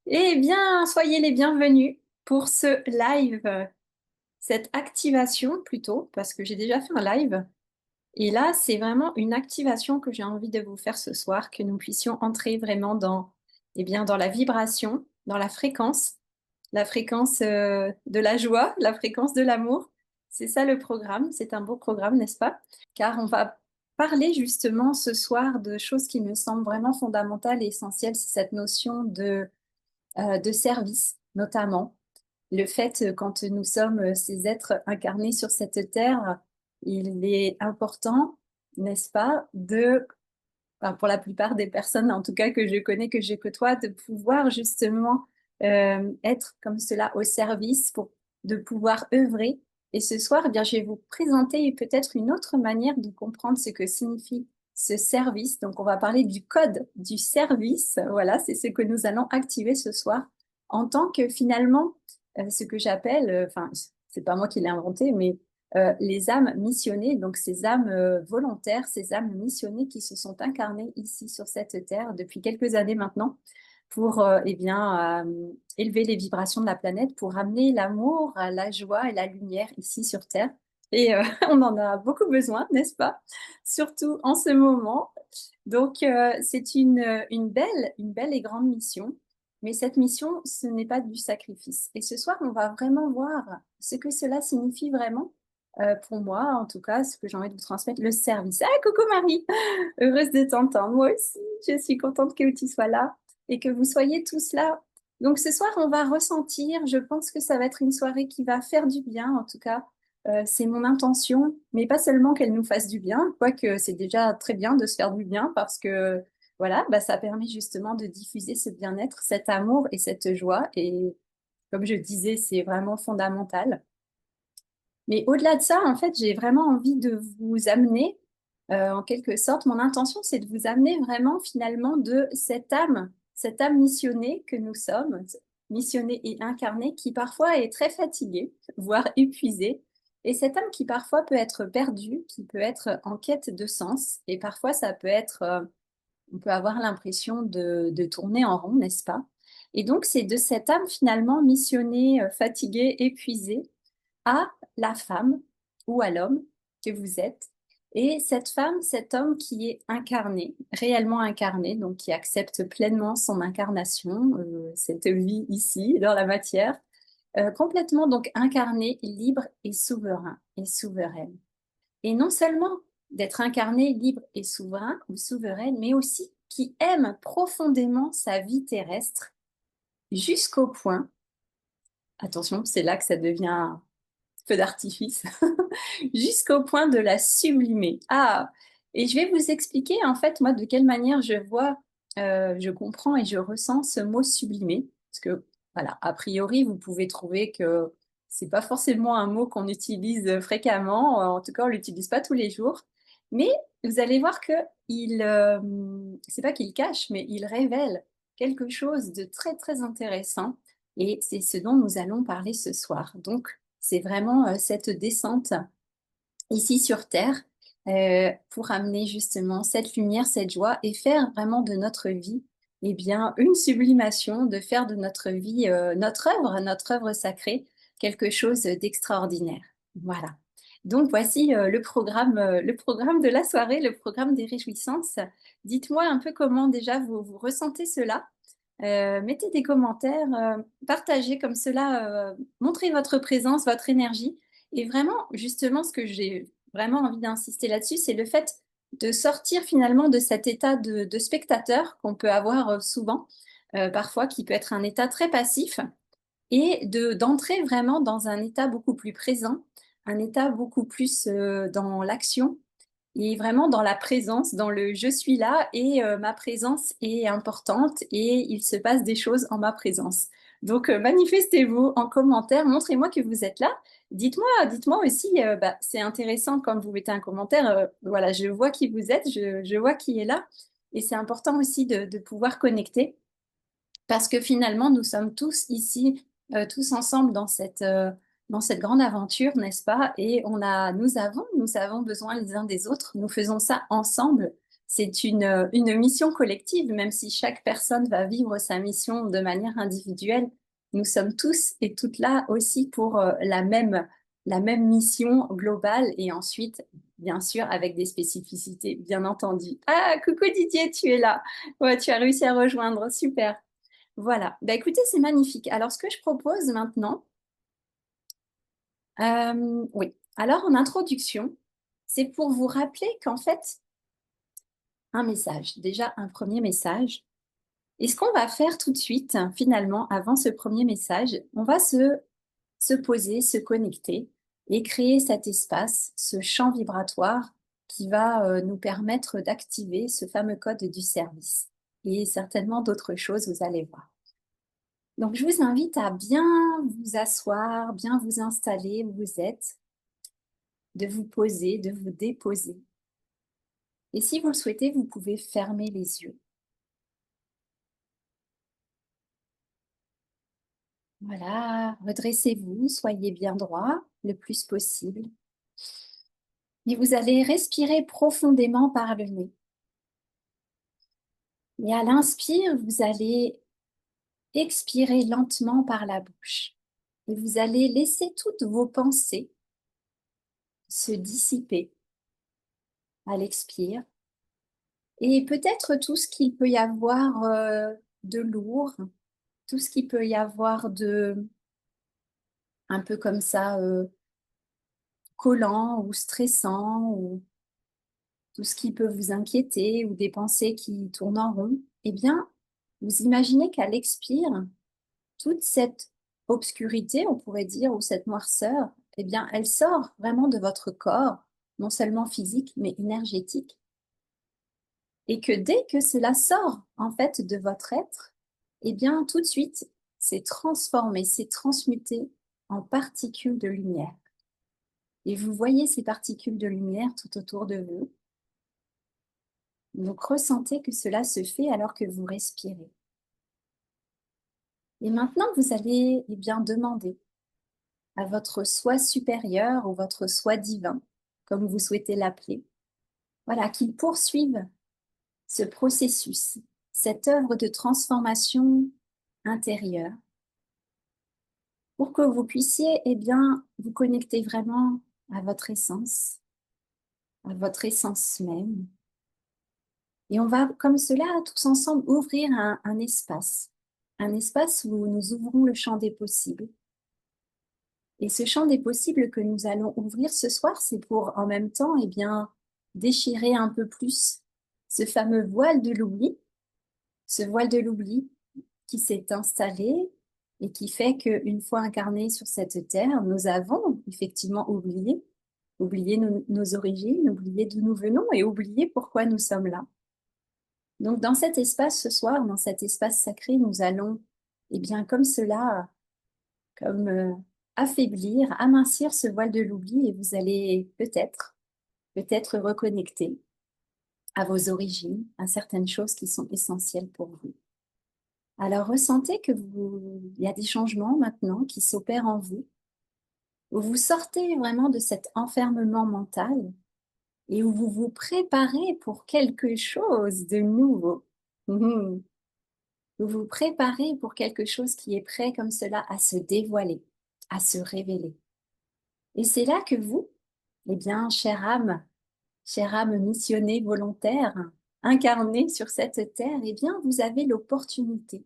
Eh bien, soyez les bienvenus pour ce live, cette activation plutôt, parce que j'ai déjà fait un live. Et là, c'est vraiment une activation que j'ai envie de vous faire ce soir, que nous puissions entrer vraiment dans, eh bien, dans la vibration, dans la fréquence de la joie, la fréquence de l'amour. C'est ça le programme, c'est un beau programme, n'est-ce pas? Car on va parler justement ce soir de choses qui me semblent vraiment fondamentales et essentielles, c'est cette notion de service, notamment. Le fait, quand nous sommes ces êtres incarnés sur cette terre, il est important, n'est-ce pas, enfin, pour la plupart des personnes, en tout cas que je connais, que je côtoie, de pouvoir justement être comme cela au service, pour de pouvoir œuvrer. Et ce soir, eh bien, je vais vous présenter peut-être une autre manière de comprendre ce que signifie ce service. Donc, on va parler du code du service. Voilà, c'est ce que nous allons activer ce soir en tant que finalement, ce que j'appelle, enfin, c'est pas moi qui l'ai inventé, mais les âmes missionnées, donc ces âmes volontaires, ces âmes missionnées qui se sont incarnées ici sur cette terre depuis quelques années maintenant pour eh bien, élever les vibrations de la planète, pour amener l'amour, la joie et la lumière ici sur Terre. Et on en a beaucoup besoin, n'est-ce pas? Surtout en ce moment. Donc, c'est une belle et grande mission. Mais cette mission, ce n'est pas du sacrifice. Et ce soir, on va vraiment voir ce que cela signifie vraiment pour moi, en tout cas, ce que j'ai envie de vous transmettre, le service. Ah, coucou Marie, heureuse de t'entendre. Moi aussi, je suis contente que tu sois là et que vous soyez tous là. Donc ce soir, on va ressentir, je pense que ça va être une soirée qui va faire du bien, en tout cas, c'est mon intention, mais pas seulement qu'elle nous fasse du bien, quoique c'est déjà très bien de se faire du bien parce que voilà, bah, ça permet justement de diffuser ce bien-être, cet amour et cette joie. Et comme je disais, c'est vraiment fondamental. Mais au-delà de ça, en fait, j'ai vraiment envie de vous amener, en quelque sorte, mon intention, c'est de vous amener vraiment finalement de cette âme missionnée que nous sommes, missionnée et incarnée, qui parfois est très fatiguée, voire épuisée, et cette âme qui parfois peut être perdue, qui peut être en quête de sens, et parfois ça peut être, on peut avoir l'impression de tourner en rond, n'est-ce pas? Et donc, c'est de cette âme finalement missionnée, fatiguée, épuisée, à la femme ou à l'homme que vous êtes. Et cette femme, cet homme qui est incarné, réellement incarné, donc qui accepte pleinement son incarnation, cette vie ici, dans la matière, complètement donc incarné, libre et souverain et souveraine. Et non seulement d'être incarné, libre et souverain ou souveraine, mais aussi qui aime profondément sa vie terrestre jusqu'au point, attention, c'est là que ça devient un feu d'artifice, jusqu'au point de la sublimer. Ah, et je vais vous expliquer en fait moi de quelle manière je vois, je comprends et je ressens ce mot sublimer, parce que voilà, a priori vous pouvez trouver que c'est pas forcément un mot qu'on utilise fréquemment, en tout cas on l'utilise pas tous les jours, mais vous allez voir que c'est pas qu'il cache, mais il révèle quelque chose de très très intéressant, et c'est ce dont nous allons parler ce soir. Donc c'est vraiment cette descente ici sur Terre pour amener justement cette lumière, cette joie et faire vraiment de notre vie eh bien, une sublimation, de faire de notre vie notre œuvre sacrée, quelque chose d'extraordinaire. Voilà. Donc voici le programme de la soirée, le programme des réjouissances. Dites-moi un peu comment déjà vous ressentez cela. Mettez des commentaires, partagez comme cela, montrez votre présence, votre énergie. Et vraiment, justement, ce que j'ai vraiment envie d'insister là-dessus, c'est le fait de sortir finalement de cet état de spectateur qu'on peut avoir souvent, parfois qui peut être un état très passif, et d'entrer vraiment dans un état beaucoup plus présent, un état beaucoup plus dans l'action et vraiment dans la présence, dans le je suis là et ma présence est importante et il se passe des choses en ma présence. Donc manifestez-vous en commentaire, montrez-moi que vous êtes là. Dites-moi aussi, bah, c'est intéressant quand vous mettez un commentaire, voilà, je vois qui vous êtes, je vois qui est là. Et c'est important aussi de pouvoir connecter parce que finalement, nous sommes tous ici, tous ensemble dans cette grande aventure, n'est-ce pas? Et nous avons besoin les uns des autres. Nous faisons ça ensemble. C'est une mission collective, même si chaque personne va vivre sa mission de manière individuelle. Nous sommes tous et toutes là aussi pour la même mission globale et ensuite, bien sûr, avec des spécificités, bien entendu. Ah, coucou Didier, tu es là. Ouais, tu as réussi à rejoindre, super. Voilà, bah, écoutez, c'est magnifique. Alors, ce que je propose maintenant, oui, alors en introduction, c'est pour vous rappeler qu'en fait, un message, déjà un premier message. Et ce qu'on va faire tout de suite, finalement, avant ce premier message, on va se poser, se connecter et créer cet espace, ce champ vibratoire qui va nous permettre d'activer ce fameux code du service. Et certainement d'autres choses, vous allez voir. Donc, je vous invite à bien vous asseoir, bien vous installer où vous êtes, de vous poser, de vous déposer. Et si vous le souhaitez, vous pouvez fermer les yeux. Voilà, redressez-vous, soyez bien droit le plus possible. Et vous allez respirer profondément par le nez. Et à l'inspire, vous allez expirer lentement par la bouche. Et vous allez laisser toutes vos pensées se dissiper à l'expire. Et peut-être tout ce qu'il peut y avoir de lourd, tout ce qu'il peut y avoir de un peu comme ça collant ou stressant ou tout ce qui peut vous inquiéter ou des pensées qui tournent en rond, eh bien, vous imaginez qu'à l'expire, toute cette obscurité, on pourrait dire, ou cette noirceur, eh bien, elle sort vraiment de votre corps, non seulement physique, mais énergétique. Et que dès que cela sort, en fait, de votre être, eh bien, tout de suite, c'est transformé, c'est transmuté en particules de lumière. Et vous voyez ces particules de lumière tout autour de vous. Donc, ressentez que cela se fait alors que vous respirez. Et maintenant, vous allez bien demander à votre soi supérieur ou votre soi divin, comme vous souhaitez l'appeler, voilà, qu'il poursuive ce processus, cette œuvre de transformation intérieure, pour que vous puissiez bien vous connecter vraiment à votre essence même. Et on va, comme cela, tous ensemble, ouvrir un espace où nous ouvrons le champ des possibles. Et ce champ des possibles que nous allons ouvrir ce soir, c'est pour en même temps, bien, déchirer un peu plus ce fameux voile de l'oubli, ce voile de l'oubli qui s'est installé et qui fait qu'une fois incarnés sur cette terre, nous avons effectivement oublié nos origines, oublié d'où nous venons et oublié pourquoi nous sommes là. Donc dans cet espace ce soir, dans cet espace sacré, nous allons, bien comme cela, comme affaiblir, amincir ce voile de l'oubli et vous allez peut-être reconnecter à vos origines, à certaines choses qui sont essentielles pour vous. Alors ressentez il y a des changements maintenant qui s'opèrent en vous, où vous sortez vraiment de cet enfermement mental et où vous vous préparez pour quelque chose de nouveau. Mhm. Vous vous préparez pour quelque chose qui est prêt comme cela à se dévoiler, à se révéler. Et c'est là que vous, bien, chère âme missionnée volontaire, incarnée sur cette terre, bien, vous avez l'opportunité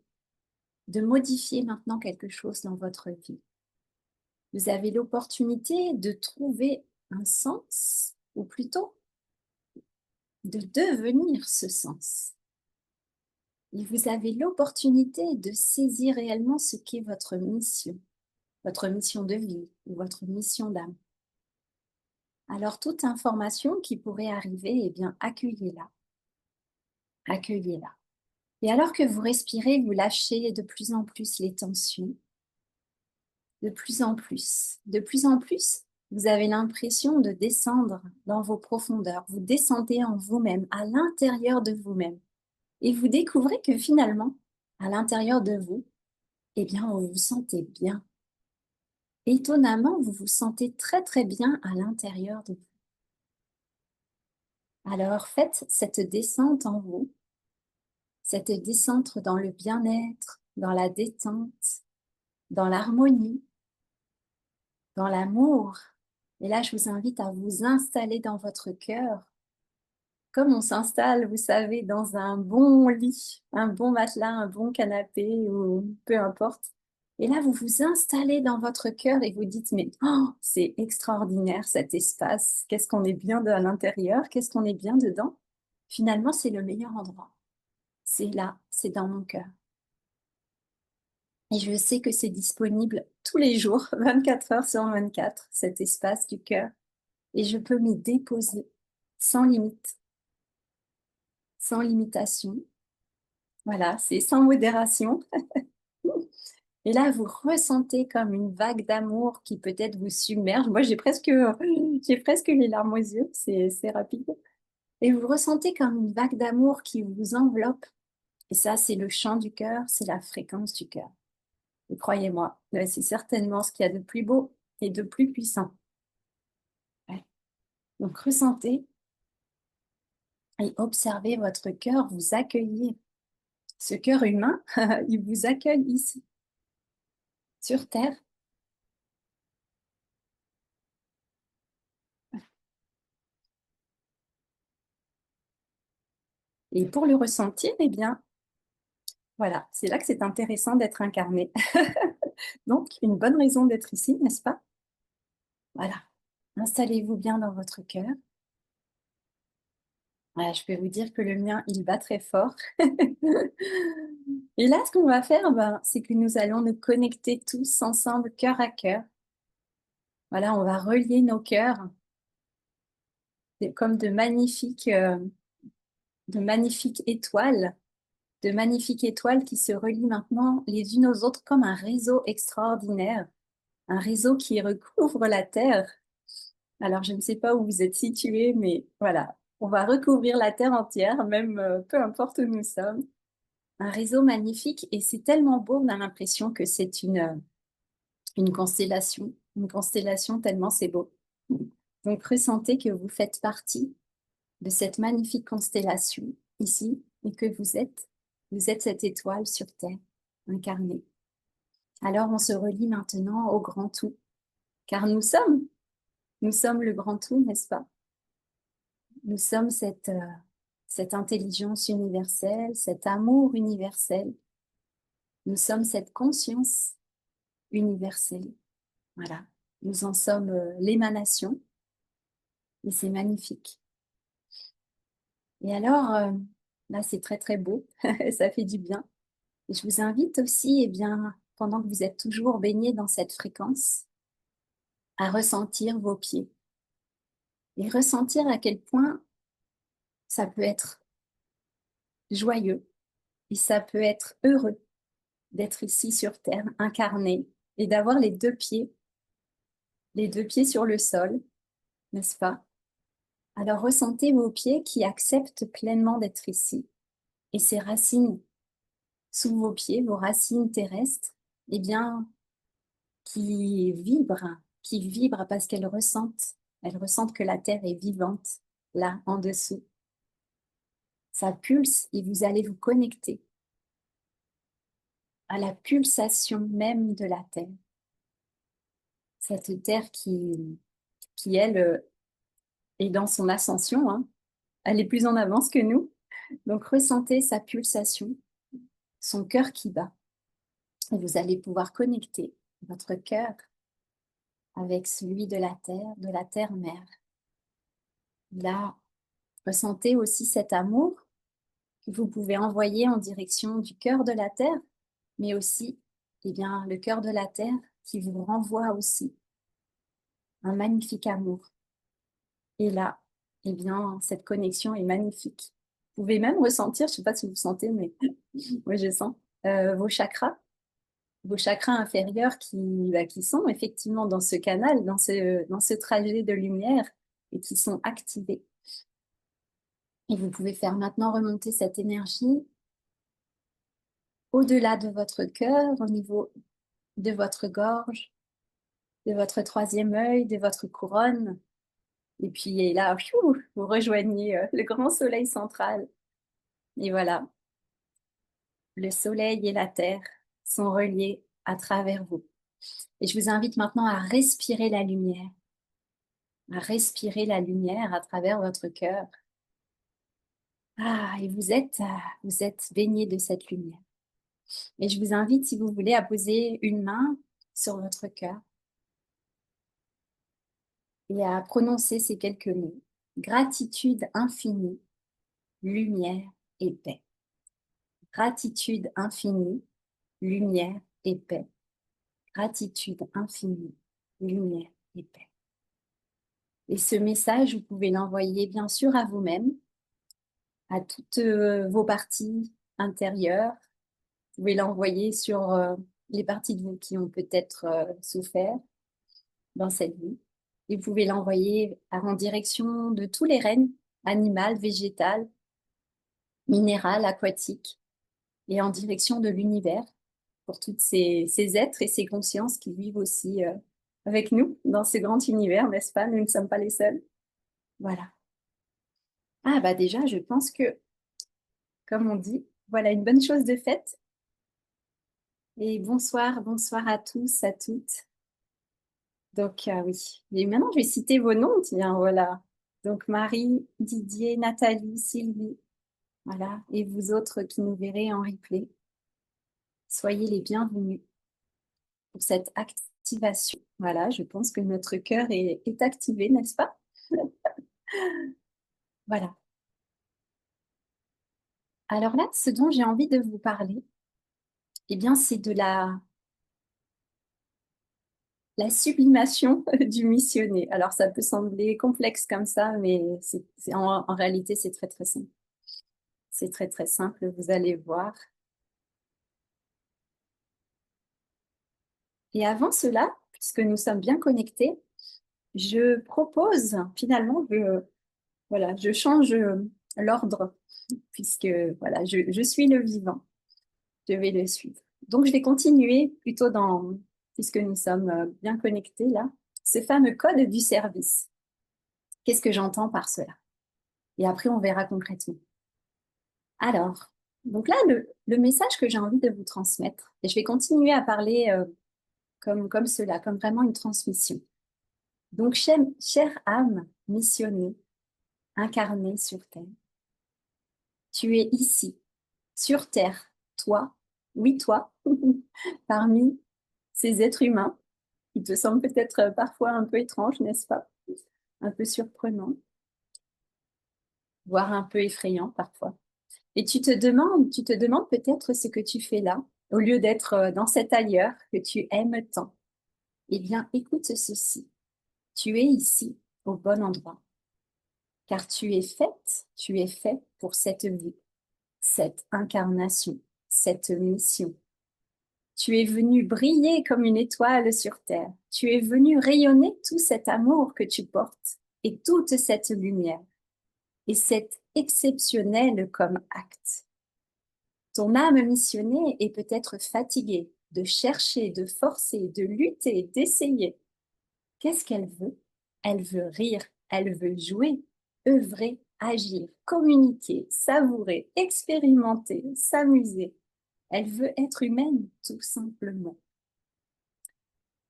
de modifier maintenant quelque chose dans votre vie. Vous avez l'opportunité de trouver un sens, ou plutôt de devenir ce sens. Et vous avez l'opportunité de saisir réellement ce qu'est votre mission de vie ou votre mission d'âme. Alors toute information qui pourrait arriver, bien accueillez-la. Accueillez-la. Et alors que vous respirez, vous lâchez de plus en plus les tensions, de plus en plus. De plus en plus, vous avez l'impression de descendre dans vos profondeurs. Vous descendez en vous-même, à l'intérieur de vous-même. Et vous découvrez que finalement, à l'intérieur de vous, bien, vous vous sentez bien. Étonnamment, vous vous sentez très très bien à l'intérieur de vous. Alors faites cette descente en vous, cette descente dans le bien-être, dans la détente, dans l'harmonie, dans l'amour. Et là, je vous invite à vous installer dans votre cœur, comme on s'installe, vous savez, dans un bon lit, un bon matelas, un bon canapé, ou peu importe. Et là, vous vous installez dans votre cœur et vous dites, mais oh, c'est extraordinaire cet espace. Qu'est-ce qu'on est bien à l'intérieur, qu'est-ce qu'on est bien dedans. Finalement, c'est le meilleur endroit. C'est là, c'est dans mon cœur. Et je sais que c'est disponible tous les jours, 24 heures sur 24, cet espace du cœur. Et je peux m'y déposer sans limite, sans limitation. Voilà, c'est sans modération. Et là, vous ressentez comme une vague d'amour qui peut-être vous submerge. Moi, j'ai presque les larmes aux yeux, c'est rapide. Et vous ressentez comme une vague d'amour qui vous enveloppe. Et ça, c'est le chant du cœur, c'est la fréquence du cœur. Et croyez-moi, c'est certainement ce qu'il y a de plus beau et de plus puissant. Ouais. Donc, ressentez et observez votre cœur vous accueillir. Ce cœur humain, il vous accueille ici, sur Terre. Et pour le ressentir, eh bien, voilà, c'est là que c'est intéressant d'être incarné. Donc, une bonne raison d'être ici, n'est-ce pas? Voilà. Installez-vous bien dans votre cœur. Voilà, je peux vous dire que le mien, il bat très fort. Et là, ce qu'on va faire, ben, c'est que nous allons nous connecter tous ensemble, cœur à cœur. Voilà, on va relier nos cœurs comme de magnifiques étoiles, de magnifiques étoiles qui se relient maintenant les unes aux autres comme un réseau extraordinaire, un réseau qui recouvre la Terre. Alors, je ne sais pas où vous êtes situés, mais voilà, on va recouvrir la Terre entière, même peu importe où nous sommes. Un réseau magnifique et c'est tellement beau, on a l'impression que c'est une constellation tellement c'est beau. Donc, ressentez que vous faites partie de cette magnifique constellation ici et que vous êtes cette étoile sur Terre, incarnée. Alors, on se relie maintenant au grand tout, car nous sommes le grand tout, n'est-ce pas? Nous sommes cette intelligence universelle, cet amour universel. Nous sommes cette conscience universelle. Voilà. Nous en sommes l'émanation et c'est magnifique. Et alors, là, c'est très, très beau. Ça fait du bien. Et je vous invite aussi, eh bien, pendant que vous êtes toujours baigné dans cette fréquence, à ressentir vos pieds et ressentir à quel point ça peut être joyeux et ça peut être heureux d'être ici sur Terre, incarné, et d'avoir les deux pieds sur le sol, n'est-ce pas? Alors ressentez vos pieds qui acceptent pleinement d'être ici. Et ces racines sous vos pieds, vos racines terrestres, eh bien, qui vibrent parce elles ressentent que la Terre est vivante, là, en dessous. Ça pulse et vous allez vous connecter à la pulsation même de la Terre. Cette Terre qui elle, est dans son ascension, hein. Elle est plus en avance que nous. Donc, ressentez sa pulsation, son cœur qui bat. Et vous allez pouvoir connecter votre cœur avec celui de la terre-mère. Là, ressentez aussi cet amour que vous pouvez envoyer en direction du cœur de la terre, mais aussi, eh bien, le cœur de la terre qui vous renvoie aussi un magnifique amour. Et là, eh bien, cette connexion est magnifique. Vous pouvez même ressentir, je ne sais pas si vous sentez, mais moi je sens, vos chakras inférieurs qui sont effectivement dans ce canal, dans ce trajet de lumière et qui sont activés. Et vous pouvez faire maintenant remonter cette énergie au-delà de votre cœur, au niveau de votre gorge, de votre troisième œil, de votre couronne, Et puis et là, pfiou, vous rejoignez le grand soleil central. Et voilà, le soleil et la terre sont reliés à travers vous. Et je vous invite maintenant à respirer la lumière à travers votre cœur. Ah, et vous êtes baigné de cette lumière. Et je vous invite, si vous voulez, à poser une main sur votre cœur et à prononcer ces quelques mots. Gratitude infinie, lumière et paix. Gratitude infinie, lumière et paix. Gratitude infinie, lumière et paix. Et ce message, vous pouvez l'envoyer bien sûr à vous-même, à toutes vos parties intérieures. Vous pouvez l'envoyer sur les parties de vous qui ont peut-être souffert dans cette vie. Et vous pouvez l'envoyer en direction de tous les règnes, animal, végétal, minéral, aquatique, et en direction de l'univers, pour tous ces êtres et ces consciences qui vivent aussi avec nous dans ce grand univers, n'est-ce pas? Nous ne sommes pas les seuls. Voilà. Ah bah déjà, je pense que, comme on dit, voilà une bonne chose de faite. Et bonsoir, bonsoir à tous, à toutes. Donc oui, et maintenant je vais citer vos noms, tiens, voilà. Donc Marie, Didier, Nathalie, Sylvie, voilà. Et vous autres qui nous verrez en replay, soyez les bienvenus pour cette activation. Voilà, je pense que notre cœur est activé, n'est-ce pas? Voilà. Alors là, ce dont j'ai envie de vous parler, eh bien, c'est de la sublimation du missionné. Alors, ça peut sembler complexe comme ça, mais en réalité, c'est très, très simple. C'est très, très simple, vous allez voir. Et avant cela, puisque nous sommes bien connectés, je propose finalement que voilà, je change l'ordre, puisque voilà, je suis le vivant, je vais le suivre. Donc, je vais continuer plutôt puisque nous sommes bien connectés là, ce fameux code du service. Qu'est-ce que j'entends par cela? Et après, on verra concrètement. Alors, donc là, le message que j'ai envie de vous transmettre, et je vais continuer à parler comme cela, comme vraiment une transmission. Donc, chère âme missionnée, incarnée sur Terre, tu es ici, sur Terre, toi, oui toi, parmi ces êtres humains qui te semblent peut-être parfois un peu étranges, n'est-ce pas? Un peu surprenants, voire un peu effrayants parfois. Et tu te demandes peut-être ce que tu fais là, au lieu d'être dans cet ailleurs que tu aimes tant. Eh bien, écoute ceci. Tu es ici, au bon endroit, car tu es fait pour cette vie, cette incarnation, cette mission. Tu es venu briller comme une étoile sur terre. Tu es venu rayonner tout cet amour que tu portes et toute cette lumière. Et c'est exceptionnel comme acte. Ton âme missionnée est peut-être fatiguée de chercher, de forcer, de lutter, d'essayer. Qu'est-ce qu'elle veut? Elle veut rire, elle veut jouer, œuvrer, agir, communiquer, savourer, expérimenter, s'amuser. Elle veut être humaine, tout simplement.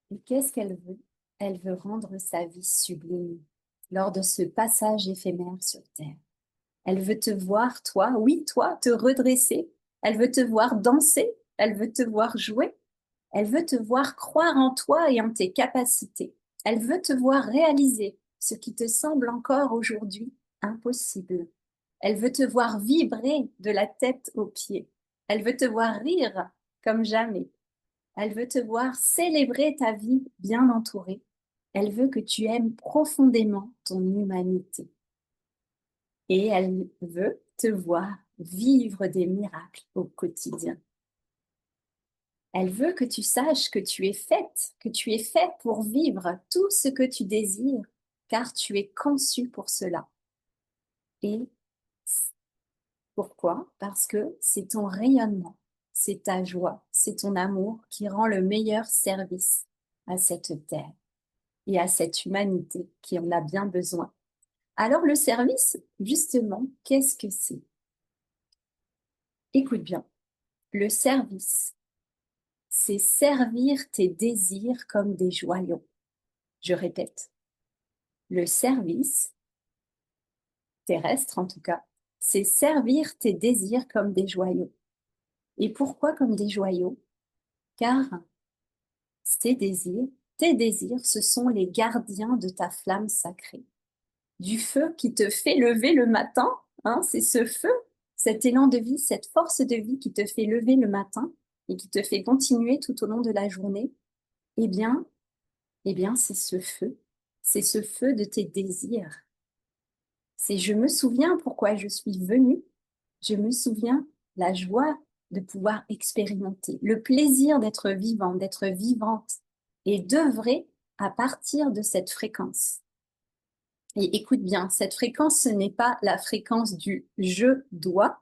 Et qu'est-ce qu'elle veut? Elle veut rendre sa vie sublime lors de ce passage éphémère sur Terre. Elle veut te voir, toi, oui, toi, te redresser. Elle veut te voir danser. Elle veut te voir jouer. Elle veut te voir croire en toi et en tes capacités. Elle veut te voir réaliser ce qui te semble encore aujourd'hui impossible. Elle veut te voir vibrer de la tête aux pieds. Elle veut te voir rire comme jamais. Elle veut te voir célébrer ta vie bien entourée. Elle veut que tu aimes profondément ton humanité. Et elle veut te voir vivre des miracles au quotidien. Elle veut que tu saches que tu es faite, que tu es fait pour vivre tout ce que tu désires, car tu es conçu pour cela. Et pourquoi? Parce que c'est ton rayonnement, c'est ta joie, c'est ton amour qui rend le meilleur service à cette terre et à cette humanité qui en a bien besoin Alors, le service, justement, qu'est-ce que c'est? Écoute bien, le service, c'est servir tes désirs comme des joyaux. Je répète, le service, terrestre en tout cas, c'est servir tes désirs comme des joyaux. Et pourquoi comme des joyaux? Car tes désirs, ce sont les gardiens de ta flamme sacrée. Du feu qui te fait lever le matin, hein, c'est ce feu, cet élan de vie, cette force de vie qui te fait lever le matin et qui te fait continuer tout au long de la journée. Eh bien, c'est ce feu de tes désirs. C'est je me souviens pourquoi je suis venue, je me souviens la joie de pouvoir expérimenter, le plaisir d'être vivant, d'être vivante et d'œuvrer à partir de cette fréquence. Et écoute bien, cette fréquence, ce n'est pas la fréquence du je dois,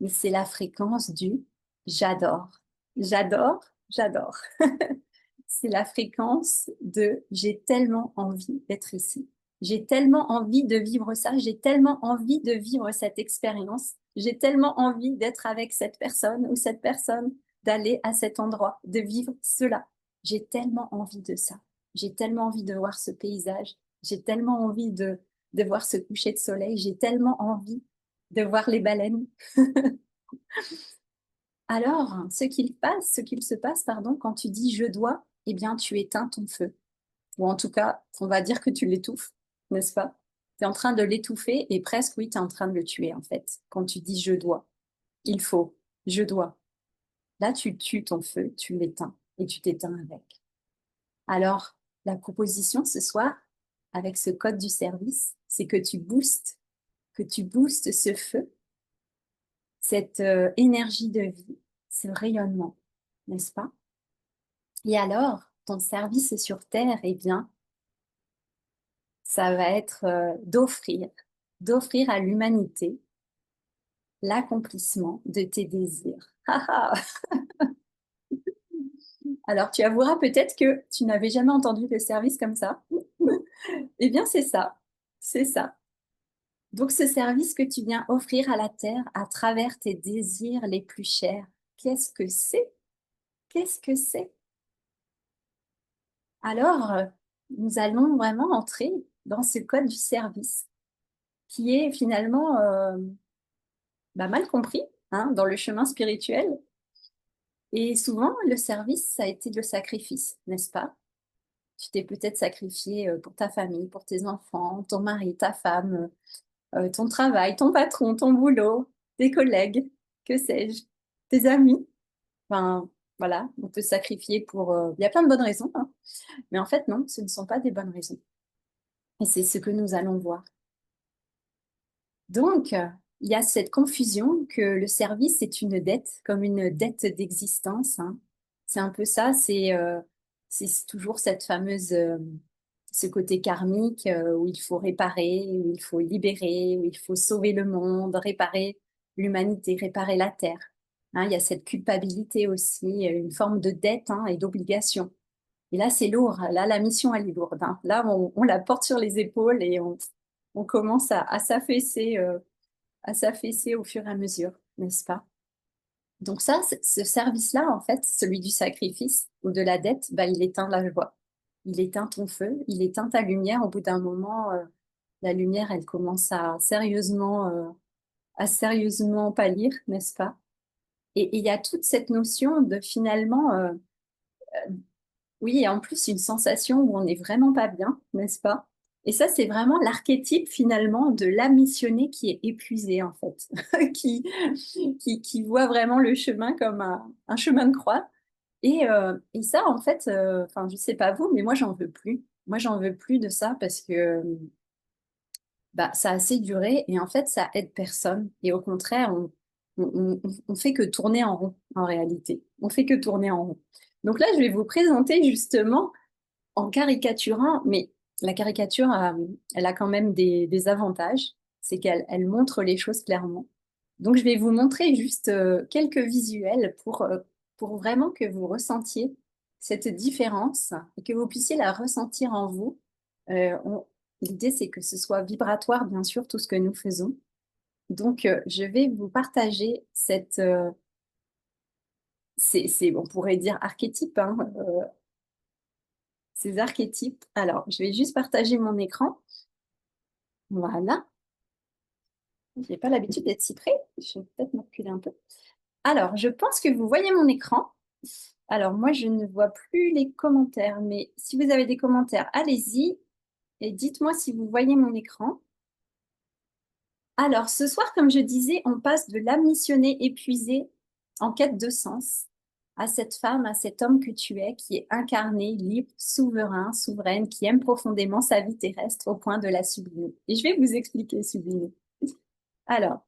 mais c'est la fréquence du j'adore. J'adore, j'adore. C'est la fréquence de j'ai tellement envie d'être ici. J'ai tellement envie de vivre ça, j'ai tellement envie de vivre cette expérience, j'ai tellement envie d'être avec cette personne ou cette personne, d'aller à cet endroit, de vivre cela. J'ai tellement envie de ça. J'ai tellement envie de voir ce paysage. J'ai tellement envie de voir ce coucher de soleil. J'ai tellement envie de voir les baleines. Alors, ce qu'il se passe, pardon, quand tu dis je dois, eh bien, tu éteins ton feu. Ou en tout cas, on va dire que tu l'étouffes, n'est-ce pas? Tu es en train de l'étouffer et presque, oui, tu es en train de le tuer, en fait. Quand tu dis je dois, il faut, je dois. Là, tu tues ton feu, tu l'éteins et tu t'éteins avec. Alors, la proposition ce soir, avec ce code du service, c'est que tu boostes ce feu, cette énergie de vie, ce rayonnement, n'est-ce pas? Et alors, ton service sur Terre, eh bien, ça va être d'offrir à l'humanité l'accomplissement de tes désirs. Alors, tu avoueras peut-être que tu n'avais jamais entendu le service comme ça. Eh bien, c'est ça, c'est ça. Donc, ce service que tu viens offrir à la Terre à travers tes désirs les plus chers, qu'est-ce que c'est? Qu'est-ce que c'est? Alors, nous allons vraiment entrer dans ce code du service qui est finalement mal compris hein, dans le chemin spirituel. Et souvent, le service, ça a été le sacrifice, n'est-ce pas? Tu t'es peut-être sacrifié pour ta famille, pour tes enfants, ton mari, ta femme, ton travail, ton patron, ton boulot, tes collègues, que sais-je, tes amis. Enfin, voilà, on peut se sacrifier pour... Il y a plein de bonnes raisons, hein. Mais en fait, non, ce ne sont pas des bonnes raisons. Et c'est ce que nous allons voir. Donc, il y a cette confusion que le service est une dette, comme une dette d'existence, hein. C'est un peu ça, c'est toujours cette fameuse, ce côté karmique où il faut réparer, où il faut libérer, où il faut sauver le monde, réparer l'humanité, réparer la Terre. Hein, il y a cette culpabilité aussi, une forme de dette hein, et d'obligation. Et là, c'est lourd. Là, la mission, elle est lourde, hein. Là, on la porte sur les épaules et on commence à s'affaisser au fur et à mesure, n'est-ce pas? Donc ça, ce service-là, en fait, celui du sacrifice ou de la dette, bah, il éteint la joie. Il éteint ton feu, il éteint ta lumière. Au bout d'un moment, la lumière, elle commence à sérieusement pâlir, n'est-ce pas? Et il y a toute cette notion de finalement, oui, et en plus une sensation où on n'est vraiment pas bien, n'est-ce pas? Et ça, c'est vraiment l'archétype finalement de la missionnée qui est épuisée en fait, qui, qui voit vraiment le chemin comme un chemin de croix. Et ça, en fait, enfin, je sais pas vous, mais moi, j'en veux plus. Moi, j'en veux plus de ça parce que bah, ça a assez duré et en fait, ça aide personne. Et au contraire, on fait que tourner en rond en réalité. On fait que tourner en rond. Donc là, je vais vous présenter justement en caricaturant, mais la caricature, elle a quand même des avantages, c'est elle montre les choses clairement. Donc, je vais vous montrer juste quelques visuels pour vraiment que vous ressentiez cette différence et que vous puissiez la ressentir en vous. L'idée, c'est que ce soit vibratoire, bien sûr, tout ce que nous faisons. Donc, je vais vous partager on pourrait dire archétype, hein, ces archétypes. Alors, je vais juste partager mon écran. Voilà. Je n'ai pas l'habitude d'être si près. Je vais peut-être me reculer un peu. Alors, je pense que vous voyez mon écran. Alors, moi, je ne vois plus les commentaires, mais si vous avez des commentaires, allez-y et dites-moi si vous voyez mon écran. Alors, ce soir, comme je disais, on passe de l'âme missionnée épuisée en quête de sens à cette femme, à cet homme que tu es, qui est incarné, libre, souverain, souveraine, qui aime profondément sa vie terrestre au point de la sublimer. Et je vais vous expliquer sublimer. Alors,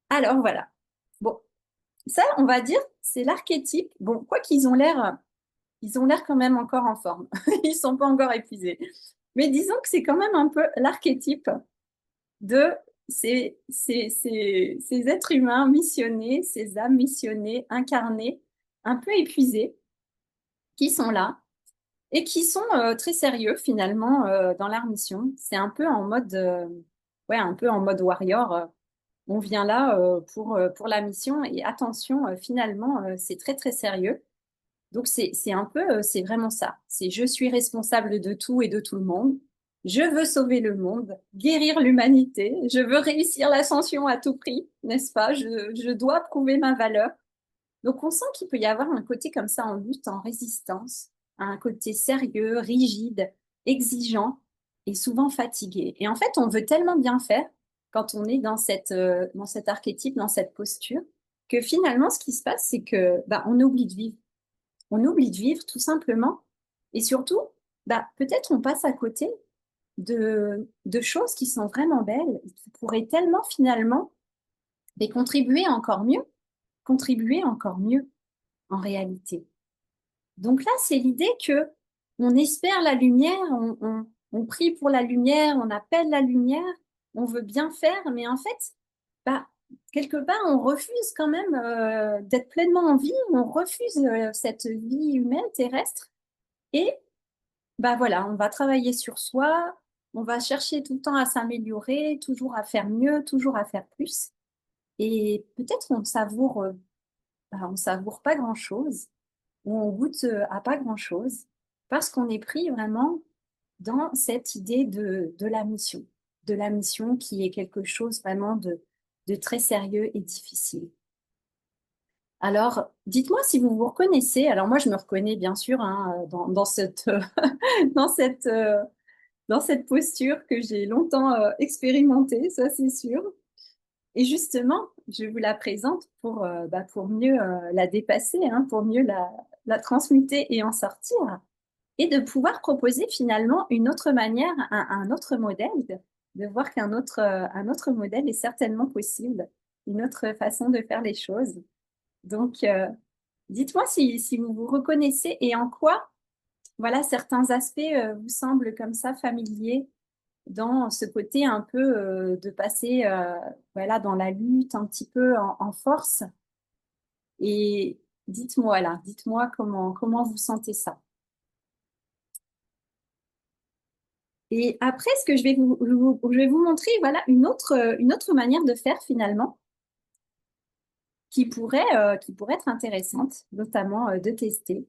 alors voilà. Bon, ça, on va dire, c'est l'archétype. Bon, quoi qu'ils ont l'air, ils ont l'air quand même encore en forme. Ils sont pas encore épuisés. Mais disons que c'est quand même un peu l'archétype de ces êtres humains missionnés, ces âmes missionnées, incarnées, un peu épuisés, qui sont là et qui sont très sérieux finalement dans leur mission. C'est un peu en mode, ouais, un peu en mode warrior. On vient là pour la mission et attention, finalement, c'est très très sérieux. Donc c'est un peu, c'est vraiment ça. C'est je suis responsable de tout et de tout le monde. Je veux sauver le monde, guérir l'humanité. Je veux réussir l'ascension à tout prix, n'est-ce pas? Je dois prouver ma valeur. Donc on sent qu'il peut y avoir un côté comme ça en lutte, en résistance, un côté sérieux, rigide, exigeant et souvent fatigué. Et en fait, on veut tellement bien faire quand on est dans cet archétype, dans cette posture, que finalement, ce qui se passe, c'est que bah, on oublie de vivre. On oublie de vivre tout simplement. Et surtout, bah, peut-être on passe à côté de choses qui sont vraiment belles, et qui pourraient tellement finalement mais contribuer encore mieux en réalité. Donc là, c'est l'idée que on espère la lumière, on prie pour la lumière, on appelle la lumière, on veut bien faire, mais en fait, bah, quelque part, on refuse quand même d'être pleinement en vie, on refuse cette vie humaine terrestre et bah voilà, on va travailler sur soi, on va chercher tout le temps à s'améliorer, toujours à faire mieux, toujours à faire plus. Et peut-être on savoure pas grand-chose, ou on goûte à pas grand-chose, parce qu'on est pris vraiment dans cette idée de la mission qui est quelque chose vraiment de très sérieux et difficile. Alors, dites-moi si vous vous reconnaissez. Alors moi, je me reconnais bien sûr hein, dans cette, dans cette, dans cette posture que j'ai longtemps expérimentée, ça c'est sûr. Et justement, je vous la présente pour mieux la dépasser, hein, pour mieux la transmuter et en sortir, et de pouvoir proposer finalement une autre manière, un autre modèle, de voir un autre modèle est certainement possible, une autre façon de faire les choses. Donc, dites-moi si vous vous reconnaissez et en quoi, voilà, certains aspects vous semblent comme ça familiers dans ce côté un peu de passer voilà, dans la lutte un petit peu en force. Et dites-moi là, dites-moi comment vous sentez ça. Et après, ce que je vais vous montrer, voilà, une autre manière de faire finalement qui pourrait être intéressante, notamment de tester.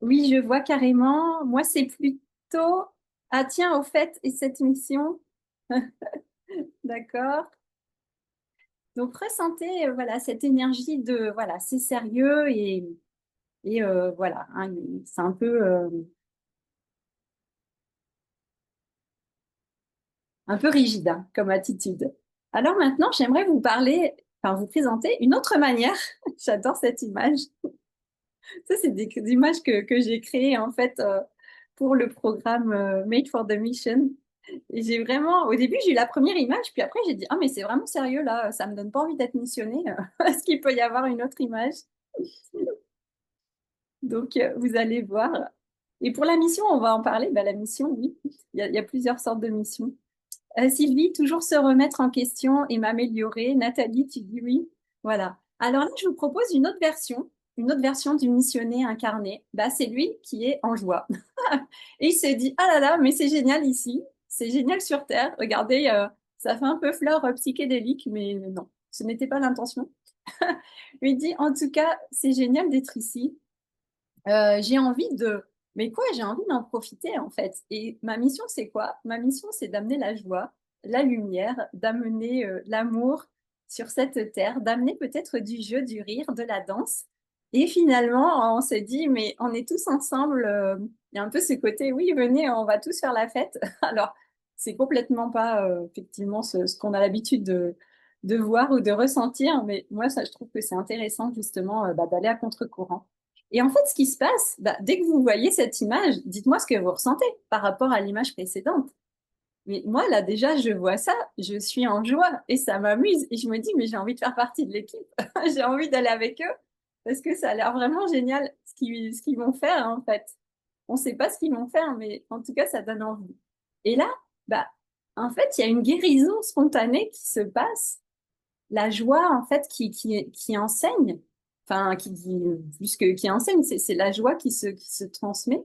Oui, je vois carrément. Moi, c'est plutôt, ah tiens, au fait, et cette mission, d'accord. Donc, ressentez voilà, cette énergie de, voilà, c'est sérieux et voilà, hein, c'est un peu rigide hein, comme attitude. Alors maintenant, j'aimerais vous parler, enfin vous présenter une autre manière. J'adore cette image. Ça, c'est des images que j'ai créées en fait pour le programme Made for the Mission. Et j'ai vraiment, au début, j'ai eu la première image, puis après, j'ai dit, ah, mais c'est vraiment sérieux là, ça me donne pas envie d'être missionnée. Est-ce qu'il peut y avoir une autre image? Donc, vous allez voir. Et pour la mission, on va en parler. Bah, la mission, oui, il y a plusieurs sortes de missions. Sylvie, toujours se remettre en question et m'améliorer. Nathalie, tu dis oui. Voilà. Alors là, je vous propose une autre version. une autre version du missionné incarné, bah, c'est lui qui est en joie. Et il se dit, ah là là, mais c'est génial ici, c'est génial sur Terre. Regardez, ça fait un peu fleur psychédélique, mais non, ce n'était pas l'intention. Il dit, en tout cas, c'est génial d'être ici. J'ai envie de... Mais quoi, j'ai envie d'en profiter en fait. Et ma mission, c'est quoi? Ma mission, c'est d'amener la joie, la lumière, d'amener l'amour sur cette terre, d'amener peut-être du jeu, du rire, de la danse. Et finalement, on se dit, mais on est tous ensemble. Il y a un peu ce côté, oui, venez, on va tous faire la fête. Alors, c'est complètement pas effectivement ce qu'on a l'habitude de voir ou de ressentir, mais moi, ça, je trouve que c'est intéressant justement bah, d'aller à contre-courant. Et en fait, ce qui se passe, bah, dès que vous voyez cette image, dites-moi ce que vous ressentez par rapport à l'image précédente. Mais moi, là, déjà, je vois ça, je suis en joie et ça m'amuse. Et je me dis, mais j'ai envie de faire partie de l'équipe. J'ai envie d'aller avec eux parce que ça a l'air vraiment génial ce qu'ils vont faire, en fait. On ne sait pas ce qu'ils vont faire, mais en tout cas, ça donne envie. Et là, bah, en fait, il y a une guérison spontanée qui se passe, la joie, en fait, qui enseigne, enfin, plus que qui enseigne, c'est la joie qui se transmet.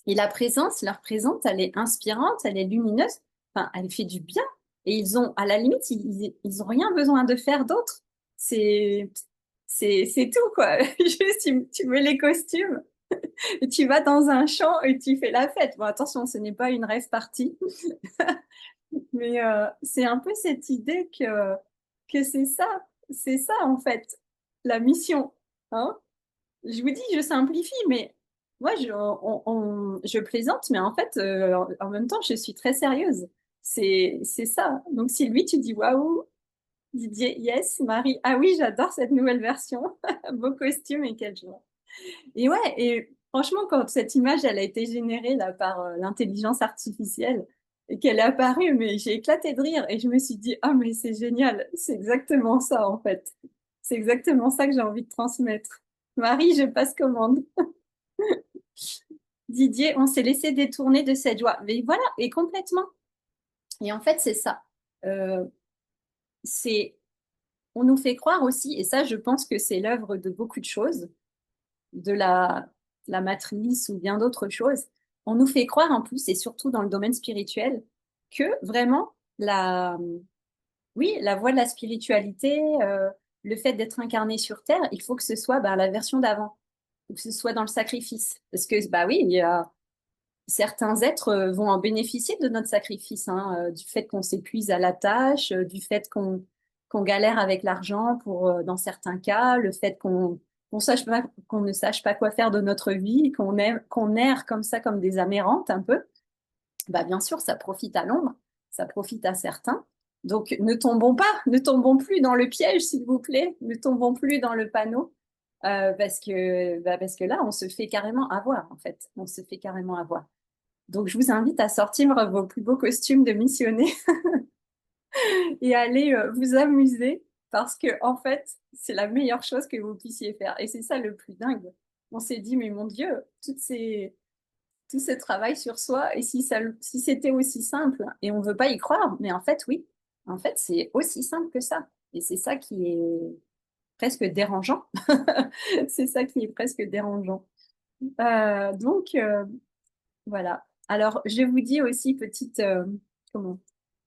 Et la présence, leur présence, elle est inspirante, elle est lumineuse, enfin, elle fait du bien. Et ils ont, à la limite, ils ont rien besoin de faire d'autre. C'est, c'est tout, quoi. Juste, tu mets les costumes, et tu vas dans un champ et tu fais la fête. Bon, attention, ce n'est pas une rave party, mais c'est un peu cette idée que c'est ça, en fait, la mission. Hein. Je vous dis, je simplifie, mais moi, je plaisante, mais en fait, en même temps, je suis très sérieuse. C'est ça. Donc, si lui, tu dis waouh, Didier, yes, Marie, ah oui, j'adore cette nouvelle version. Beau costume et quelle joie. Et ouais, et franchement, quand cette image, elle a été générée là par l'intelligence artificielle et qu'elle est apparue, mais j'ai éclaté de rire et je me suis dit, ah, mais c'est génial, c'est exactement ça en fait. C'est exactement ça que j'ai envie de transmettre. Marie, je passe commande. Didier, on s'est laissé détourner de cette joie. Mais voilà, et complètement. Et en fait, c'est ça. Euh, c'est, on nous fait croire aussi, et ça, je pense que c'est l'œuvre de beaucoup de choses, de la matrice ou bien d'autres choses. On nous fait croire en plus, et surtout dans le domaine spirituel, que vraiment, oui, la voie de la spiritualité, le fait d'être incarné sur Terre, il faut que ce soit bah, la version d'avant, que ce soit dans le sacrifice. Parce que, bah oui, il y a certains êtres vont en bénéficier de notre sacrifice, hein, du fait qu'on s'épuise à la tâche, du fait qu'on galère avec l'argent pour, dans certains cas, le fait qu'on ne sache pas quoi faire de notre vie, qu'on erre comme ça, comme des amérantes un peu. Bah, bien sûr, ça profite à l'ombre, ça profite à certains. Donc, ne tombons pas, ne tombons plus dans le piège, s'il vous plaît, ne tombons plus dans le panneau, parce que là, on se fait carrément avoir, en fait. On se fait carrément avoir. Donc, je vous invite à sortir vos plus beaux costumes de missionnaires et aller vous amuser parce que, en fait, c'est la meilleure chose que vous puissiez faire. Et c'est ça le plus dingue. On s'est dit, mais mon Dieu, tout ce travail sur soi, et si c'était aussi simple, et on ne veut pas y croire, mais en fait, oui, en fait, c'est aussi simple que ça. Et c'est ça qui est presque dérangeant. C'est ça qui est presque dérangeant. Donc, voilà. Alors, je vous dis aussi, comment,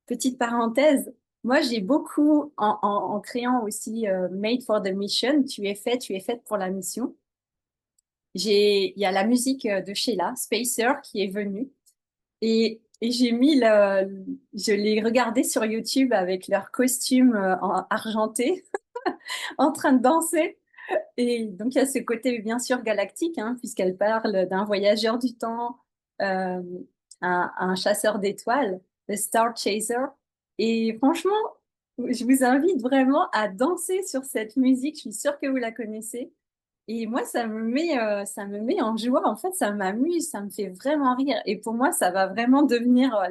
petite parenthèse, moi, j'ai beaucoup, en créant aussi Made for the Mission, tu es faite pour la mission. Il y a la musique de Sheila, Spacer, qui est venue. Et j'ai je l'ai regardé sur YouTube avec leur costume argenté, en train de danser. Et donc, il y a ce côté, bien sûr, galactique, hein, puisqu'elle parle d'un voyageur du temps, euh, un chasseur d'étoiles, le Star Chaser. Et franchement, je vous invite vraiment à danser sur cette musique. Je suis sûre que vous la connaissez. Et moi, ça me met en joie. En fait, ça m'amuse, ça me fait vraiment rire. Et pour moi, ça va vraiment devenir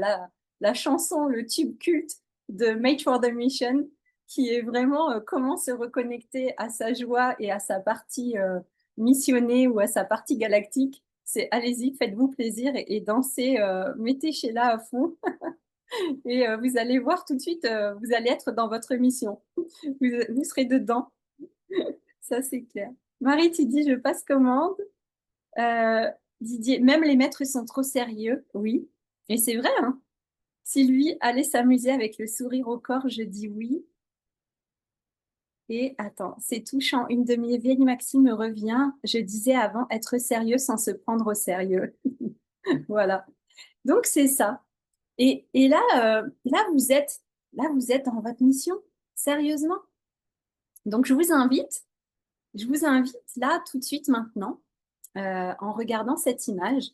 la chanson, le tube culte de Made for the Mission, qui est vraiment comment se reconnecter à sa joie et à sa partie missionnée ou à sa partie galactique. C'est allez-y, faites-vous plaisir et dansez, mettez Sheila à fond et vous allez voir tout de suite, vous allez être dans votre mission. Vous serez dedans, ça c'est clair. Marie, tu dis, je passe commande. Euh, Didier, même les maîtres sont trop sérieux. Oui. Et c'est vrai, hein. Si lui allait s'amuser avec le sourire au corps, je dis oui. Et attends, c'est touchant. Une de mes vieilles maximes me revient. Je disais avant être sérieux sans se prendre au sérieux. Voilà. Donc c'est ça. Et là, là, vous êtes dans votre mission, sérieusement. Donc je vous invite là tout de suite maintenant, en regardant cette image,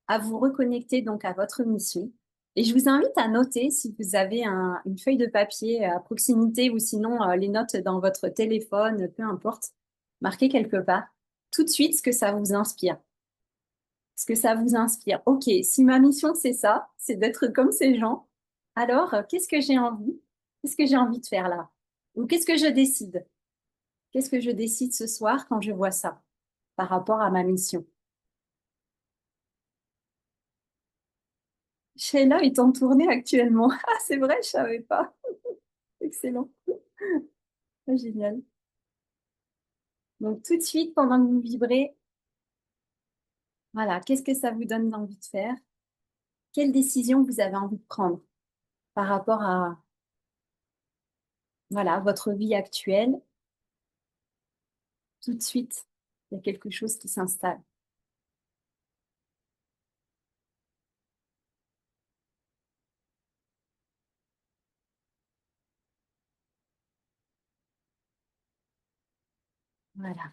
à vous reconnecter donc à votre mission. Et je vous invite à noter si vous avez une feuille de papier à proximité ou sinon les notes dans votre téléphone, peu importe, marquez quelque part tout de suite ce que ça vous inspire. Ce que ça vous inspire. Ok, si ma mission c'est ça, c'est d'être comme ces gens, alors qu'est-ce que j'ai envie? Qu'est-ce que j'ai envie de faire là? Ou qu'est-ce que je décide? Qu'est-ce que je décide ce soir quand je vois ça par rapport à ma mission? Sheila est en tournée actuellement. Ah, c'est vrai, je savais pas. Excellent. Ah, génial. Donc, tout de suite, pendant que vous vibrez, voilà, qu'est-ce que ça vous donne envie de faire? Quelle décision vous avez envie de prendre par rapport à, voilà, votre vie actuelle? Tout de suite, il y a quelque chose qui s'installe. Voilà,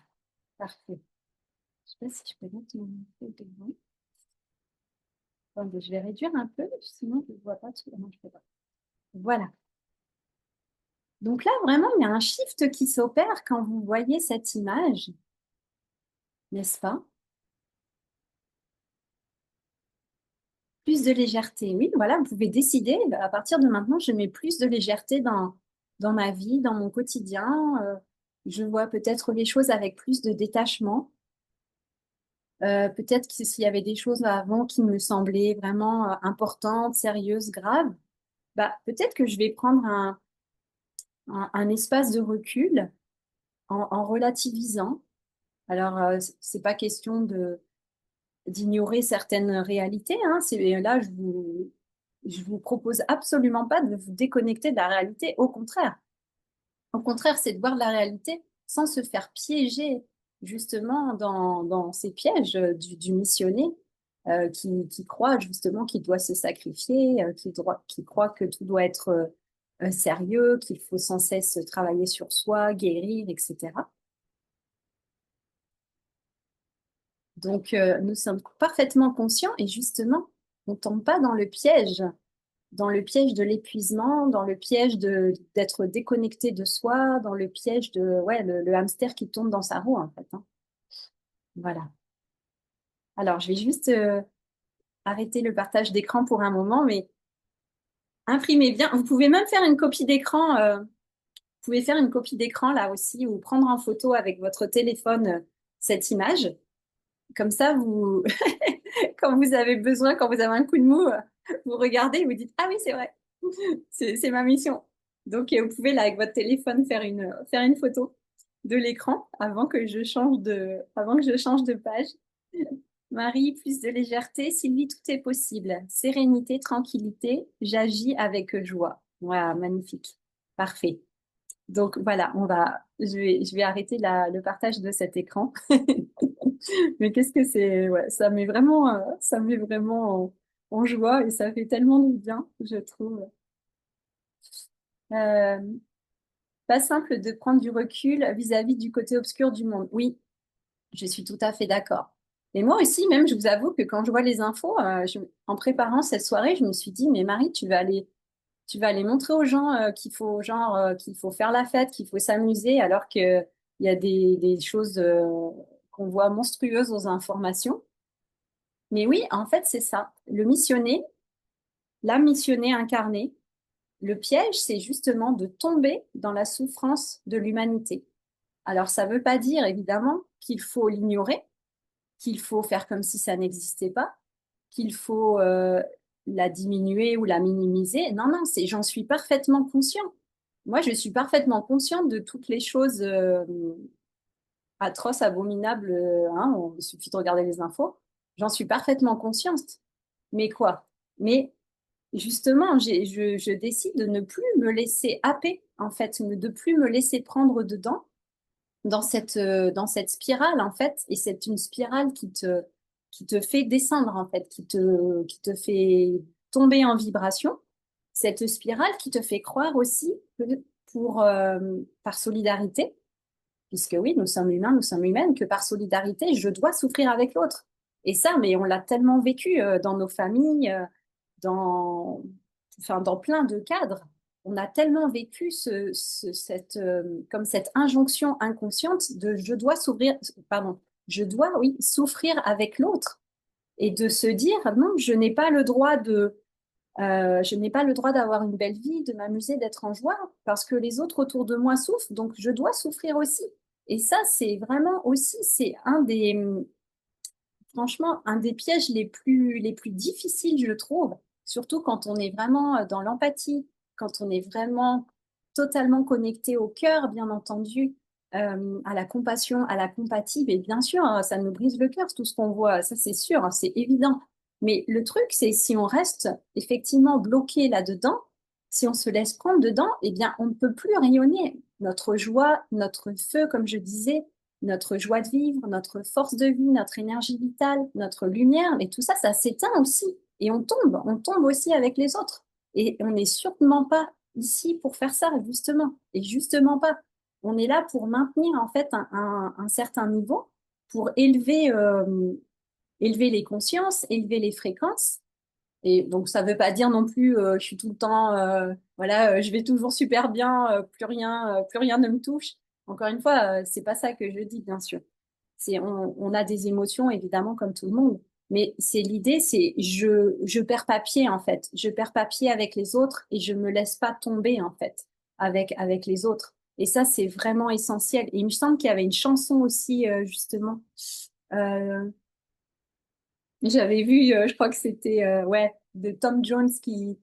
parfait. Je sais pas si je peux mettre mon micro devant. Attendez, je vais réduire un peu, sinon je ne vois pas tout. Non, je peux pas. Voilà. Donc là, vraiment, il y a un shift qui s'opère quand vous voyez cette image, n'est-ce pas? Plus de légèreté, oui, voilà, vous pouvez décider, bah, à partir de maintenant, je mets plus de légèreté dans ma vie, dans mon quotidien. Je vois peut-être les choses avec plus de détachement. Peut-être que s'il y avait des choses avant qui me semblaient vraiment importantes, sérieuses, graves, bah, peut-être que je vais prendre un espace de recul en relativisant. Alors, c'est pas question d'ignorer certaines réalités, hein. Là, je vous propose absolument pas de vous déconnecter de la réalité. Au contraire. Au contraire, c'est de voir la réalité sans se faire piéger justement dans ces pièges du missionné qui croit justement qu'il doit se sacrifier, qui croit que tout doit être sérieux, qu'il faut sans cesse travailler sur soi, guérir, etc. Donc, nous sommes parfaitement conscients et justement, on ne tombe pas dans le piège de l'épuisement, dans le piège d'être déconnecté de soi, dans le piège de ouais, le hamster qui tourne dans sa roue, en fait, hein. Voilà. Alors, je vais juste arrêter le partage d'écran pour un moment, mais imprimez bien. Vous pouvez même faire une copie d'écran. Vous pouvez faire une copie d'écran là aussi ou prendre en photo avec votre téléphone cette image. Comme ça, vous, quand vous avez besoin, quand vous avez un coup de mou, vous regardez et vous dites, ah oui, c'est vrai, c'est ma mission. Donc, vous pouvez, là, avec votre téléphone, faire une photo de l'écran avant que je change de page. Marie, plus de légèreté. Sylvie, tout est possible. Sérénité, tranquillité. J'agis avec joie. Voilà, magnifique. Parfait. Donc voilà, je vais arrêter le partage de cet écran. Mais qu'est-ce que c'est, ouais, ça met vraiment en joie et ça fait tellement du bien, je trouve. Euh, Pas simple de prendre du recul vis-à-vis du côté obscur du monde. Oui, je suis tout à fait d'accord. Et moi aussi, même, je vous avoue que quand je vois les infos, en préparant cette soirée, je me suis dit, mais Marie, tu vas aller montrer aux gens qu'il faut faire la fête, qu'il faut s'amuser, alors qu'il y a des choses qu'on voit monstrueuses aux informations. Mais oui, en fait, c'est ça. Le missionné, la missionnée incarnée, le piège, c'est justement de tomber dans la souffrance de l'humanité. Alors, ça ne veut pas dire, évidemment, qu'il faut l'ignorer, qu'il faut faire comme si ça n'existait pas, qu'il faut la diminuer ou la minimiser. Non, non, j'en suis parfaitement conscient. Moi, je suis parfaitement consciente de toutes les choses atroce, abominable, hein, il suffit de regarder les infos. J'en suis parfaitement consciente. Mais quoi? Mais justement, je décide de ne plus me laisser happer, en fait, de plus me laisser prendre dedans, dans cette spirale, en fait. Et c'est une spirale qui te fait descendre, en fait, qui te fait tomber en vibration. Cette spirale qui te fait croire aussi que par solidarité, puisque oui, nous sommes humains, nous sommes humaines, que par solidarité, je dois souffrir avec l'autre. Et ça, mais on l'a tellement vécu dans nos familles, dans, enfin, dans plein de cadres. On a tellement vécu comme cette injonction inconsciente de je dois souffrir, pardon, je dois, oui, souffrir avec l'autre. Et de se dire, non, je n'ai pas le droit d'avoir une belle vie, de m'amuser, d'être en joie, parce que les autres autour de moi souffrent, donc je dois souffrir aussi. Et ça, c'est vraiment aussi, c'est franchement, un des pièges les plus difficiles, je trouve, surtout quand on est vraiment dans l'empathie, quand on est vraiment totalement connecté au cœur, bien entendu, à la compassion, à la compatie. Mais bien sûr, hein, ça nous brise le cœur, tout ce qu'on voit, ça c'est sûr, hein, c'est évident. Mais le truc, c'est si on reste effectivement bloqué là-dedans, si on se laisse prendre dedans, eh bien, on ne peut plus rayonner. Notre joie, notre feu, comme je disais, notre joie de vivre, notre force de vie, notre énergie vitale, notre lumière, mais tout ça, ça s'éteint aussi. Et on tombe aussi avec les autres. Et on n'est sûrement pas ici pour faire ça, justement. Et justement pas. On est là pour maintenir en fait un certain niveau, pour élever les consciences, élever les fréquences. Et donc, ça ne veut pas dire non plus, je suis tout le temps, voilà, je vais toujours super bien, plus rien ne me touche. Encore une fois, c'est pas ça que je dis, bien sûr. On a des émotions, évidemment, comme tout le monde. Mais c'est l'idée, c'est je perds pas pied, en fait. Je perds pas pied avec les autres et je me laisse pas tomber, en fait, avec les autres. Et ça, c'est vraiment essentiel. Et il me semble qu'il y avait une chanson aussi, justement. Euh, J'avais vu, je crois que c'était ouais, de Tom Jones il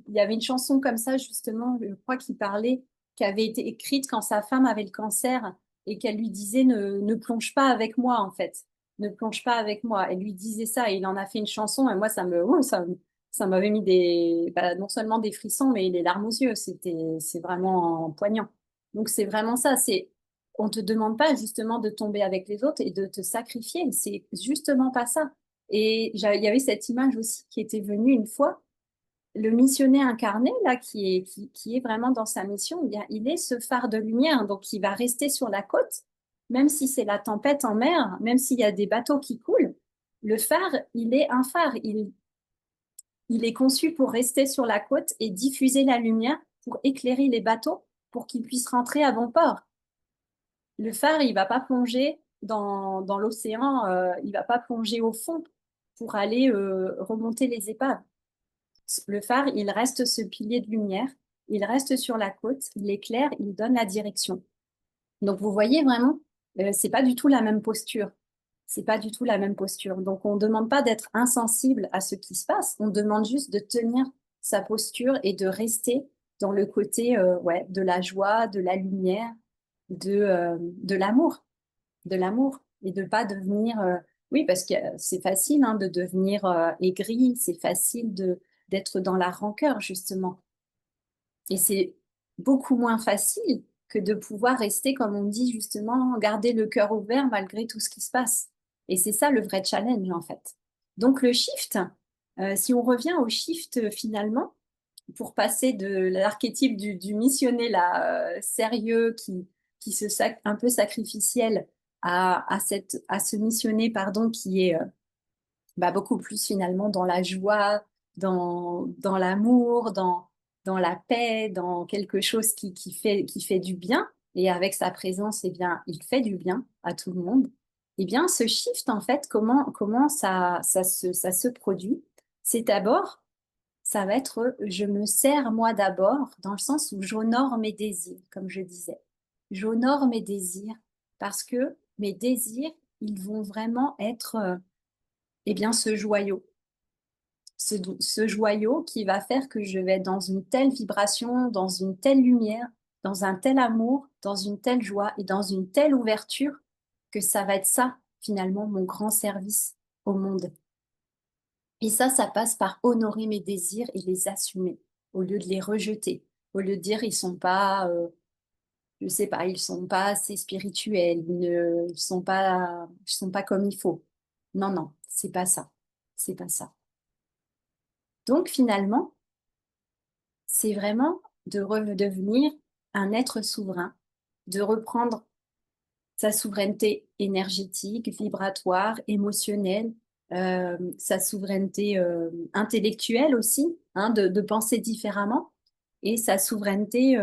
y avait une chanson comme ça justement, je crois qu'il parlait, qui avait été écrite quand sa femme avait le cancer et qu'elle lui disait ne plonge pas avec moi en fait, ne plonge pas avec moi. Elle lui disait ça et il en a fait une chanson et moi ça m'avait mis non seulement des frissons mais les larmes aux yeux. C'est vraiment poignant. Donc c'est vraiment ça, on te demande pas justement de tomber avec les autres et de te sacrifier, c'est justement pas ça. Et il y avait cette image aussi qui était venue une fois. Le missionnaire incarné, là, qui est vraiment dans sa mission, eh bien, il est ce phare de lumière. Donc, il va rester sur la côte, même si c'est la tempête en mer, même s'il y a des bateaux qui coulent. Le phare, il est un phare. Il est conçu pour rester sur la côte et diffuser la lumière pour éclairer les bateaux pour qu'ils puissent rentrer à bon port. Le phare, il va pas plonger dans l'océan, il va pas plonger au fond pour aller remonter les épaves. Le phare, il reste ce pilier de lumière, il reste sur la côte, il éclaire, il donne la direction. Donc vous voyez vraiment, c'est pas du tout la même posture. C'est pas du tout la même posture. Donc on ne demande pas d'être insensible à ce qui se passe, on demande juste de tenir sa posture et de rester dans le côté ouais, de la joie, de la lumière, de l'amour, de l'amour et de pas devenir oui parce que c'est facile hein, de devenir aigri, c'est facile de d'être dans la rancœur justement et c'est beaucoup moins facile que de pouvoir rester comme on dit justement garder le cœur ouvert malgré tout ce qui se passe et c'est ça le vrai challenge en fait. Donc le shift, si on revient au shift finalement pour passer de l'archétype du missionnaire là, sérieux un peu sacrificiel à ce missionnaire pardon, qui est beaucoup plus finalement dans la joie, dans l'amour, dans la paix, dans quelque chose qui fait du bien. Et avec sa présence, eh bien, il fait du bien à tout le monde. Eh bien, ce shift, en fait, comment ça se produit? C'est d'abord ça va être je me sers moi d'abord, dans le sens où j'honore mes désirs, comme je disais. J'honore mes désirs parce que mes désirs, ils vont vraiment être eh bien, ce joyau. Ce joyau qui va faire que je vais être dans une telle vibration, dans une telle lumière, dans un tel amour, dans une telle joie et dans une telle ouverture que ça va être ça, finalement, mon grand service au monde. Et ça passe par honorer mes désirs et les assumer, au lieu de les rejeter, au lieu de dire ils sont pas, je sais pas, ils sont pas assez spirituels, ils sont pas comme il faut. Non, non, c'est pas ça. C'est pas ça. Donc finalement, c'est vraiment de redevenir un être souverain, de reprendre sa souveraineté énergétique, vibratoire, émotionnelle, sa souveraineté intellectuelle aussi, hein, de penser différemment, et sa souveraineté,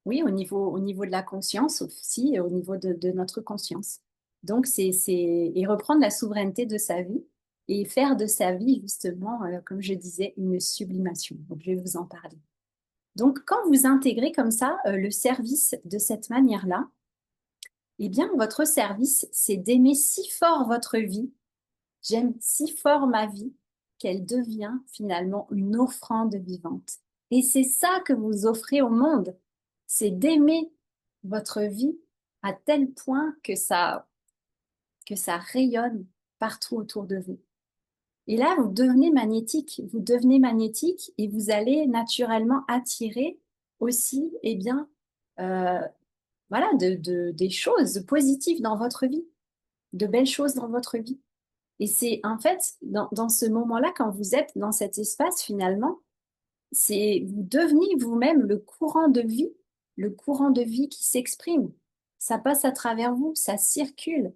oui, au niveau de la conscience aussi, et au niveau de notre conscience. Donc, et reprendre la souveraineté de sa vie et faire de sa vie, justement, comme je disais, une sublimation. Donc, je vais vous en parler. Donc, quand vous intégrez comme ça le service de cette manière-là, eh bien, votre service, c'est d'aimer si fort votre vie, j'aime si fort ma vie, qu'elle devient finalement une offrande vivante. Et c'est ça que vous offrez au monde, c'est d'aimer votre vie à tel point que ça rayonne partout autour de vous. Et là, vous devenez magnétique et vous allez naturellement attirer aussi, eh bien, euh, voilà, des choses positives dans votre vie, de belles choses dans votre vie. Et c'est en fait, dans ce moment-là, quand vous êtes dans cet espace, finalement, c'est vous devenez vous-même le courant de vie qui s'exprime. Ça passe à travers vous, ça circule.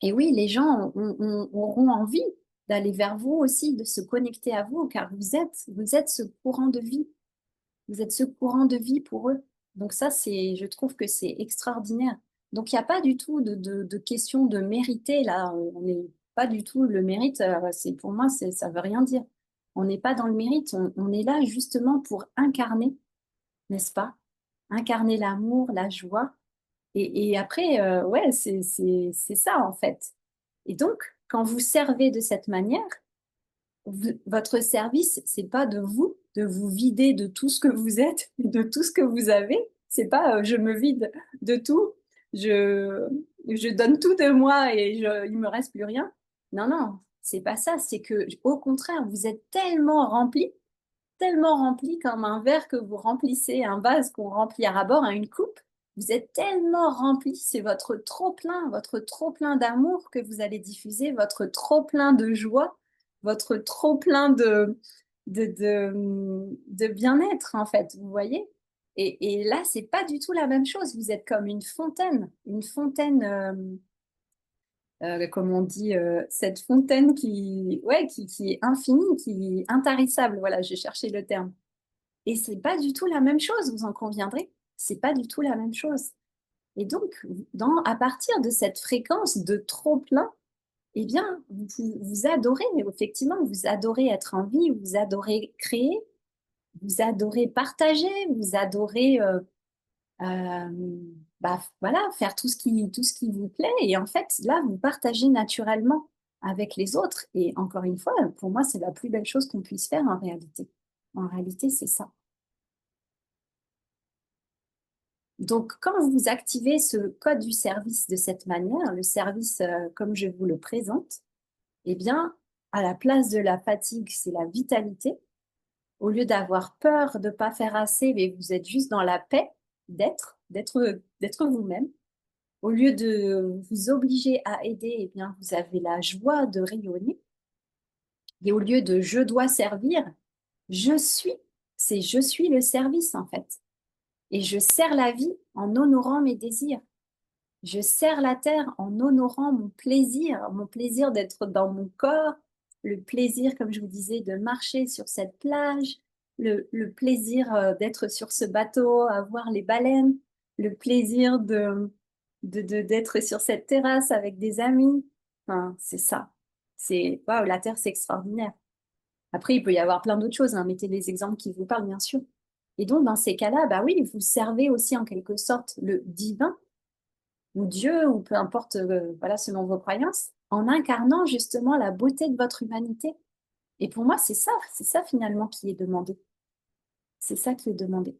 Et oui, les gens auront envie d'aller vers vous aussi, de se connecter à vous, car vous êtes ce courant de vie. Vous êtes ce courant de vie pour eux. Donc ça, je trouve que c'est extraordinaire. Donc il n'y a pas du tout de question de mériter là. On n'est pas du tout le mérite. Pour moi, ça veut rien dire. On n'est pas dans le mérite. On est là justement pour incarner, n'est-ce pas? Incarner l'amour, la joie. Et après, ouais, c'est ça en fait. Et donc, quand vous servez de cette manière, votre service, c'est pas de vous vider de tout ce que vous êtes, de tout ce que vous avez. C'est pas je me vide de tout, je, je donne tout de moi et il me reste plus rien. Non, non, c'est pas ça. C'est que, au contraire, vous êtes tellement rempli comme un verre que vous remplissez, un vase qu'on remplit à ras-bord, à une coupe. Vous êtes tellement rempli, c'est votre trop-plein d'amour que vous allez diffuser, votre trop-plein de joie, votre trop-plein de bien-être, en fait, vous voyez? Et là, c'est pas du tout la même chose. Vous êtes comme une fontaine, comme on dit, cette fontaine ouais, qui est infinie, qui est intarissable. Voilà, j'ai cherché le terme. Et c'est pas du tout la même chose, vous en conviendrez. C'est pas du tout la même chose. Et donc, à partir de cette fréquence de trop plein, eh bien, vous adorez, mais effectivement, vous adorez être en vie, vous adorez créer, vous adorez partager, vous adorez euh, bah, voilà, faire tout ce qui vous plaît. Et en fait, là, vous partagez naturellement avec les autres. Et encore une fois, pour moi, c'est la plus belle chose qu'on puisse faire en réalité. En réalité, c'est ça. Donc, quand vous activez ce code du service de cette manière, le service comme je vous le présente, eh bien, à la place de la fatigue, c'est la vitalité. Au lieu d'avoir peur de ne pas faire assez, mais vous êtes juste dans la paix d'être vous-même. Au lieu de vous obliger à aider, eh bien, vous avez la joie de rayonner. Et au lieu de je dois servir, je suis, c'est je suis le service en fait. Et je sers la vie en honorant mes désirs. Je sers la terre en honorant mon plaisir d'être dans mon corps, le plaisir, comme je vous disais, de marcher sur cette plage, le plaisir d'être sur ce bateau, à voir les baleines, le plaisir d'être sur cette terrasse avec des amis. Enfin, c'est ça. Waouh, la terre, c'est extraordinaire. Après, il peut y avoir plein d'autres choses, hein. Mettez les exemples qui vous parlent, bien sûr. Et donc, dans ces cas-là, bah oui, vous servez aussi en quelque sorte le divin ou Dieu, ou peu importe, voilà, selon vos croyances, en incarnant justement la beauté de votre humanité. Et pour moi, c'est ça finalement qui est demandé. C'est ça qui est demandé.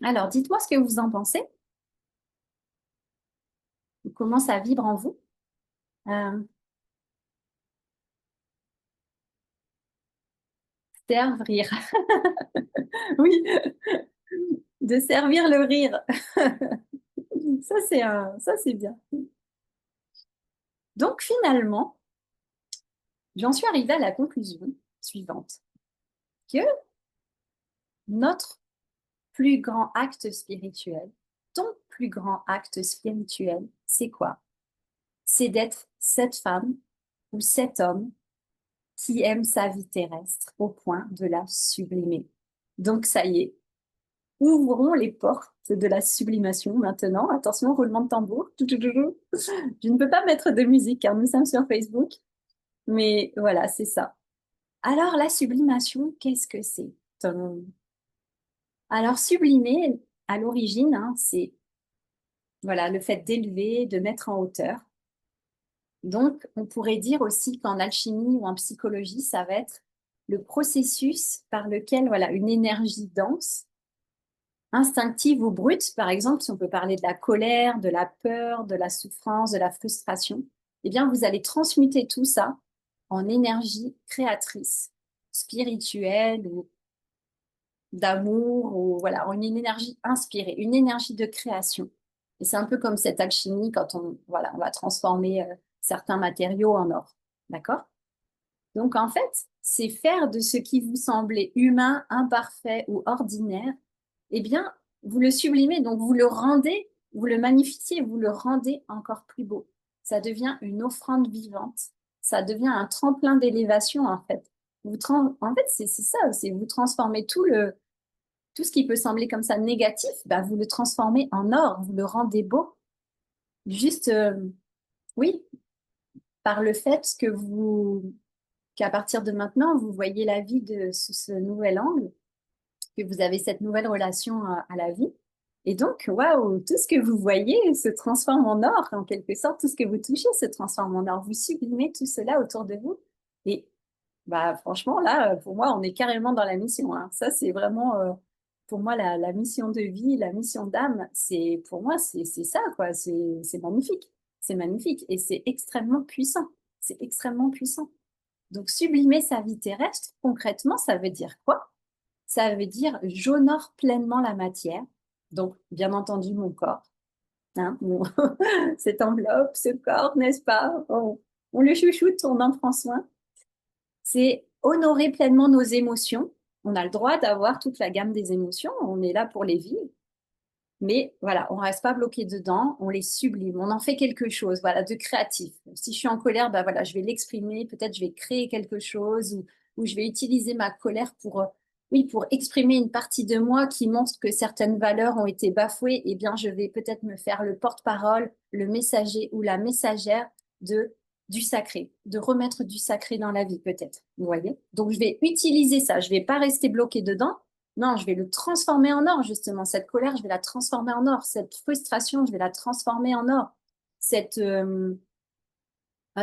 Alors, dites-moi ce que vous en pensez, comment ça vibre en vous. Euh, Servir, oui, de servir le rire. Ça, c'est bien. Donc, finalement, j'en suis arrivée à la conclusion suivante, que notre plus grand acte spirituel, ton plus grand acte spirituel, c'est quoi? C'est d'être cette femme ou cet homme qui aime sa vie terrestre au point de la sublimer. Donc, ça y est, ouvrons les portes de la sublimation maintenant. Attention, roulement de tambour. Je ne peux pas mettre de musique car nous sommes sur Facebook, mais voilà, c'est ça. Alors, la sublimation, qu'est-ce que c'est? Tadam. Alors, sublimer, à l'origine, hein, c'est voilà, le fait d'élever, de mettre en hauteur. Donc, on pourrait dire aussi qu'en alchimie ou en psychologie, ça va être le processus par lequel voilà, une énergie dense, instinctive ou brute, par exemple, si on peut parler de la colère, de la peur, de la souffrance, de la frustration, eh bien, vous allez transmuter tout ça en énergie créatrice, spirituelle ou d'amour, ou voilà, en une énergie inspirée, une énergie de création. Et c'est un peu comme cette alchimie quand voilà, on va transformer certains matériaux en or. D'accord? Donc, en fait, c'est faire de ce qui vous semblait humain, imparfait ou ordinaire, eh bien, vous le sublimez, donc vous le rendez, vous le magnifiez, vous le rendez encore plus beau. Ça devient une offrande vivante. Ça devient un tremplin d'élévation, en fait. En fait, c'est ça, c'est vous transformez tout ce qui peut sembler comme ça négatif, bah, vous le transformez en or, vous le rendez beau. Juste, oui, par le fait qu'à partir de maintenant, vous voyez la vie sous ce nouvel angle, que vous avez cette nouvelle relation à la vie. Et donc, waouh, tout ce que vous voyez se transforme en or, en quelque sorte, tout ce que vous touchez se transforme en or. Vous sublimez tout cela autour de vous. Et bah, franchement, là, pour moi, on est carrément dans la mission, hein. Ça, c'est vraiment, pour moi, la mission de vie, la mission d'âme, pour moi, c'est ça, quoi. C'est magnifique. C'est magnifique. Et c'est extrêmement puissant. C'est extrêmement puissant. Donc, sublimer sa vie terrestre, concrètement, ça veut dire quoi? Ça veut dire j'honore pleinement la matière. Donc, bien entendu, mon corps, hein, cette enveloppe, ce corps, n'est-ce pas? On le chouchoute, on en prend soin. C'est honorer pleinement nos émotions. On a le droit d'avoir toute la gamme des émotions. On est là pour les vivre. Mais voilà, on reste pas bloqué dedans, on les sublime, on en fait quelque chose, voilà, de créatif. Si je suis en colère, bah voilà, je vais l'exprimer, peut-être je vais créer quelque chose ou je vais utiliser ma colère oui, pour exprimer une partie de moi qui montre que certaines valeurs ont été bafouées. Eh bien, je vais peut-être me faire le porte-parole, le messager ou la messagère de du sacré, de remettre du sacré dans la vie, peut-être. Vous voyez? Donc, je vais utiliser ça. Je vais pas rester bloqué dedans. Non, je vais le transformer en or, justement. Cette colère, je vais la transformer en or. Cette frustration, je vais la transformer en or. Cette,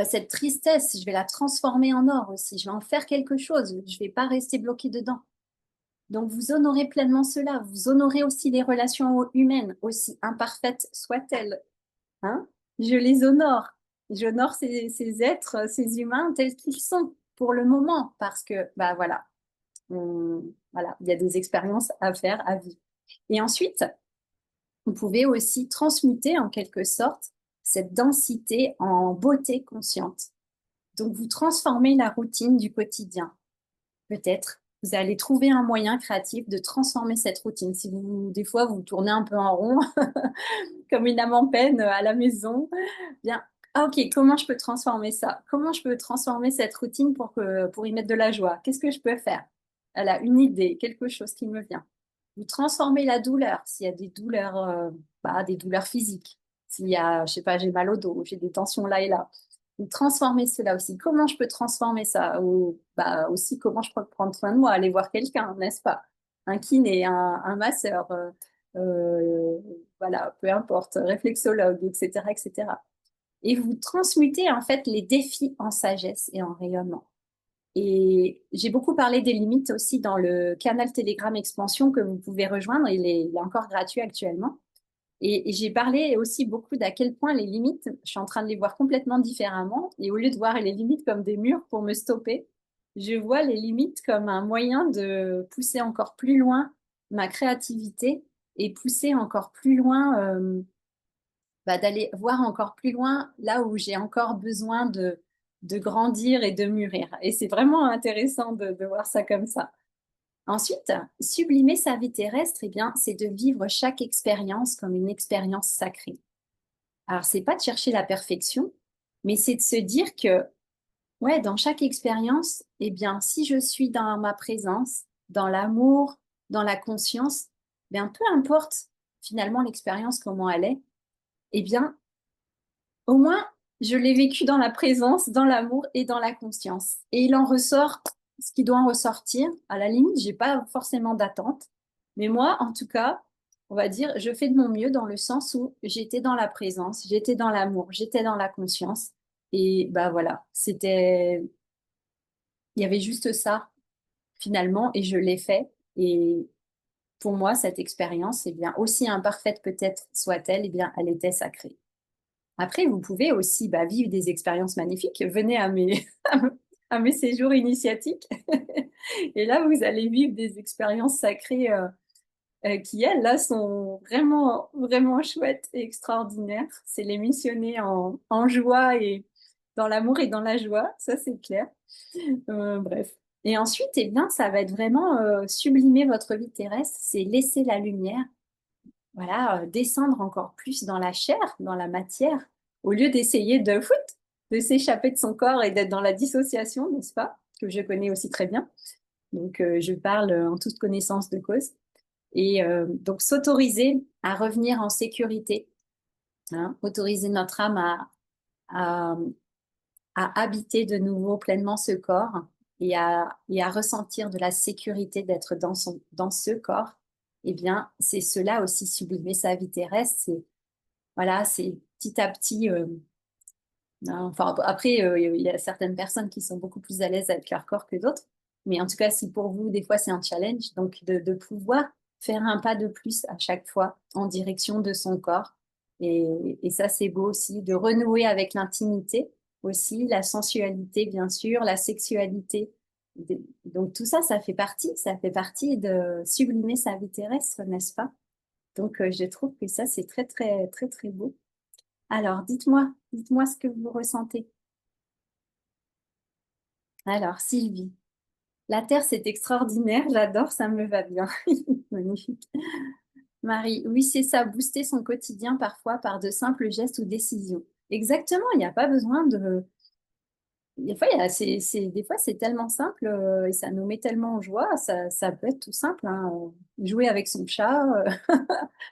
cette tristesse, je vais la transformer en or aussi. Je vais en faire quelque chose. Je ne vais pas rester bloquée dedans. Donc, vous honorez pleinement cela. Vous honorez aussi les relations humaines, aussi imparfaites soient-elles. Hein? Je les honore. J'honore ces êtres, ces humains tels qu'ils sont pour le moment, parce que, bah voilà, voilà, il y a des expériences à faire, à vivre. Et ensuite, vous pouvez aussi transmuter en quelque sorte cette densité en beauté consciente. Donc, vous transformez la routine du quotidien. Peut-être, vous allez trouver un moyen créatif de transformer cette routine. Si des fois, vous tournez un peu en rond, comme une âme en peine à la maison, bien, ah, ok, comment je peux transformer ça? Comment je peux transformer cette routine pour y mettre de la joie? Qu'est-ce que je peux faire? Voilà, une idée, quelque chose qui me vient. Vous transformez la douleur, s'il y a des douleurs physiques, s'il y a, je sais pas, j'ai mal au dos, j'ai des tensions là et là. Vous transformez cela aussi. Comment je peux transformer ça? Ou bah, aussi, comment je peux prendre soin de moi? Aller voir quelqu'un, n'est-ce pas? Un kiné, un masseur, euh, voilà, peu importe, réflexologue, etc., etc. Et vous transmutez en fait les défis en sagesse et en rayonnement. Et j'ai beaucoup parlé des limites aussi dans le canal Telegram Expansion que vous pouvez rejoindre. Il est encore gratuit actuellement. Et j'ai parlé aussi beaucoup d'à quel point les limites, je suis en train de les voir complètement différemment. Et au lieu de voir les limites comme des murs pour me stopper, je vois les limites comme un moyen de pousser encore plus loin ma créativité et pousser encore plus loin, d'aller voir encore plus loin là où j'ai encore besoin de grandir et de mûrir. Et c'est vraiment intéressant de voir ça comme ça. Ensuite, sublimer sa vie terrestre, eh bien, c'est de vivre chaque expérience comme une expérience sacrée. Alors, c'est pas de chercher la perfection, mais c'est de se dire que, ouais, dans chaque expérience, eh bien, si je suis dans ma présence, dans l'amour, dans la conscience, eh bien, peu importe finalement l'expérience, comment elle est, eh bien, au moins, je l'ai vécu dans la présence, dans l'amour et dans la conscience. Et il en ressort ce qui doit en ressortir. À la limite, j'ai pas forcément d'attente. Mais moi, en tout cas, on va dire, je fais de mon mieux dans le sens où j'étais dans la présence, j'étais dans l'amour, j'étais dans la conscience. Et bah voilà, il y avait juste ça finalement, et je l'ai fait. Et pour moi, cette expérience, eh bien, aussi imparfaite peut-être soit-elle, eh bien, elle était sacrée. Après, vous pouvez aussi vivre des expériences magnifiques. Venez à à mes séjours initiatiques. Et là, vous allez vivre des expériences sacrées qui, elles, là, sont vraiment, vraiment chouettes et extraordinaires. C'est les missionner en joie et dans l'amour et dans la joie, ça c'est clair. Bref. Et ensuite, eh bien, ça va être vraiment sublimer votre vie terrestre, c'est laisser la lumière, voilà, descendre encore plus dans la chair, dans la matière, au lieu d'essayer de s'échapper de son corps et d'être dans la dissociation, n'est-ce pas? Que je connais aussi très bien. Donc, je parle en toute connaissance de cause. Et donc, s'autoriser à revenir en sécurité, hein, autoriser notre âme à, à habiter de nouveau pleinement ce corps et à ressentir de la sécurité d'être dans ce corps, eh bien, c'est cela aussi sublimer sa vie terrestre. Voilà, c'est petit à petit. Enfin, après, il y a certaines personnes qui sont beaucoup plus à l'aise avec leur corps que d'autres. Mais en tout cas, si pour vous, des fois, c'est un challenge, donc pouvoir faire un pas de plus à chaque fois en direction de son corps. Et ça, c'est beau aussi, de renouer avec l'intimité aussi, la sensualité, bien sûr, la sexualité. Donc tout ça, ça fait partie de sublimer sa vie terrestre, n'est-ce pas? Donc je trouve que ça, c'est très, très, très, très beau. Alors, dites-moi ce que vous ressentez. Alors, Sylvie, la Terre, c'est extraordinaire, j'adore, ça me va bien. Magnifique. Marie, oui, c'est ça, booster son quotidien parfois par de simples gestes ou décisions. Exactement, il n'y a pas besoin de... Des fois, des fois, c'est tellement simple et ça nous met tellement en joie. Ça peut être tout simple, hein. Jouer avec son chat,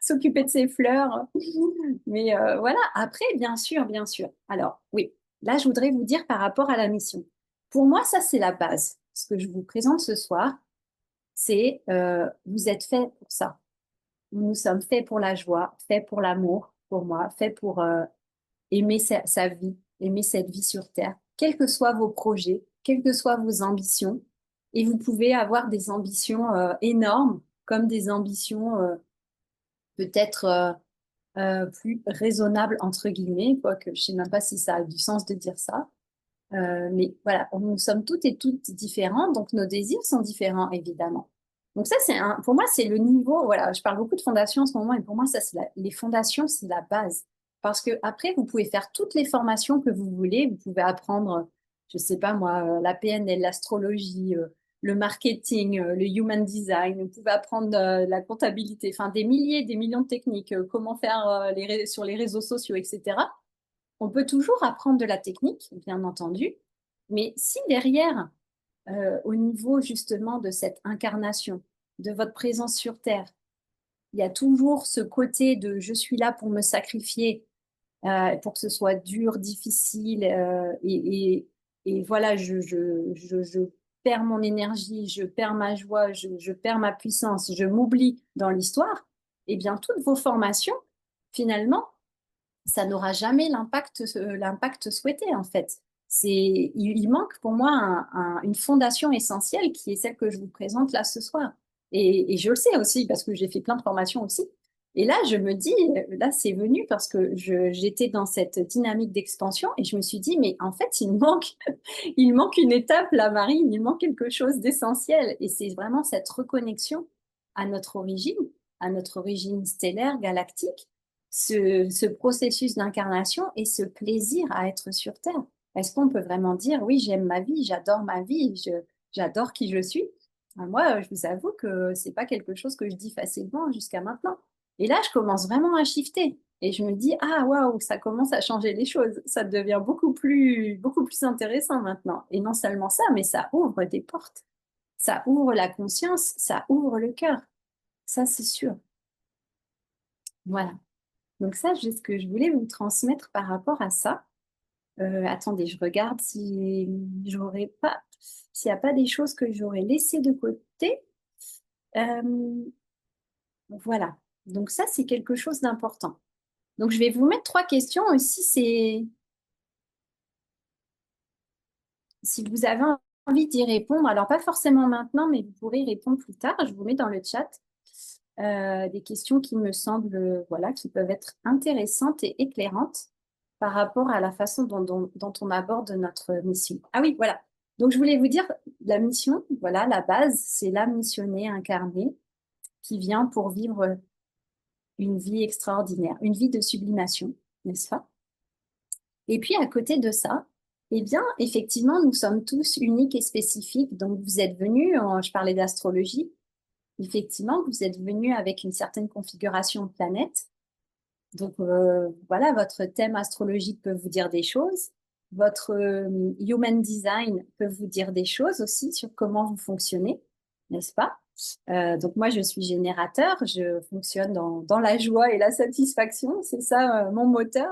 s'occuper de ses fleurs. Mais voilà, après, bien sûr, bien sûr. Alors, oui, là, je voudrais vous dire par rapport à la mission. Pour moi, ça, c'est la base. Ce que je vous présente ce soir, c'est vous êtes fait pour ça. Nous sommes faits pour la joie, faits pour l'amour, pour moi, faits pour aimer sa vie, aimer cette vie sur Terre, quels que soient vos projets, quelles que soient vos ambitions. Et vous pouvez avoir des ambitions énormes, comme des ambitions peut-être plus raisonnables, entre guillemets, quoique je ne sais même pas si ça a du sens de dire ça. Mais voilà, nous sommes toutes et toutes différents, donc nos désirs sont différents, évidemment. Donc ça, pour moi, c'est le niveau, voilà, je parle beaucoup de fondations en ce moment, et pour moi, ça, les fondations, c'est la base. Parce que après, vous pouvez faire toutes les formations que vous voulez, vous pouvez apprendre, je sais pas moi, la PNL, l'astrologie, le marketing, le human design, vous pouvez apprendre la comptabilité, enfin des milliers, des millions de techniques, comment faire sur les réseaux sociaux, etc. On peut toujours apprendre de la technique, bien entendu, mais si derrière, au niveau justement de cette incarnation, de votre présence sur Terre, il y a toujours ce côté de je suis là pour me sacrifier, pour que ce soit dur, difficile, et voilà, je perds mon énergie, je perds ma joie, je perds ma puissance, je m'oublie dans l'histoire, eh bien, toutes vos formations, finalement, ça n'aura jamais l'impact souhaité, en fait. Il manque pour moi une fondation essentielle qui est celle que je vous présente là ce soir. Et je le sais aussi parce que j'ai fait plein de formations aussi. Et là, je me dis, là, c'est venu parce que j'étais dans cette dynamique d'expansion et je me suis dit, mais en fait, il manque une étape, là, Marine, il manque quelque chose d'essentiel. Et c'est vraiment cette reconnexion à notre origine stellaire, galactique, ce processus d'incarnation et ce plaisir à être sur Terre. Est-ce qu'on peut vraiment dire, oui, j'aime ma vie, j'adore qui je suis? Moi, je vous avoue que c'est pas quelque chose que je dis facilement jusqu'à maintenant. Et là, je commence vraiment à shifter. Et je me dis, ah, waouh, ça commence à changer les choses. Ça devient beaucoup plus intéressant maintenant. Et non seulement ça, mais ça ouvre des portes. Ça ouvre la conscience, ça ouvre le cœur. Ça, c'est sûr. Voilà. Donc ça, c'est ce que je voulais vous transmettre par rapport à ça. Attendez, je regarde si j'aurais pas, s'il n'y a pas des choses que j'aurais laissées de côté. Euh, voilà. Donc ça, c'est quelque chose d'important. Donc je vais vous mettre trois questions aussi. Si vous avez envie d'y répondre, alors pas forcément maintenant, mais vous pourrez y répondre plus tard. Je vous mets dans le chat des questions qui me semblent, voilà, qui peuvent être intéressantes et éclairantes par rapport à la façon dont on aborde notre mission. Ah oui, voilà. Donc, je voulais vous dire, la mission, voilà, la base, c'est l'âme missionnée incarnée qui vient pour vivre une vie extraordinaire, une vie de sublimation, n'est-ce pas? Et puis, à côté de ça, eh bien, effectivement, nous sommes tous uniques et spécifiques. Donc, vous êtes venus, je parlais d'astrologie, effectivement, vous êtes venus avec une certaine configuration de planète. Donc, voilà, votre thème astrologique peut vous dire des choses. Votre human design peut vous dire des choses aussi sur comment vous fonctionnez, n'est-ce pas? Donc, moi, je suis générateur, je fonctionne dans la joie et la satisfaction, c'est ça mon moteur.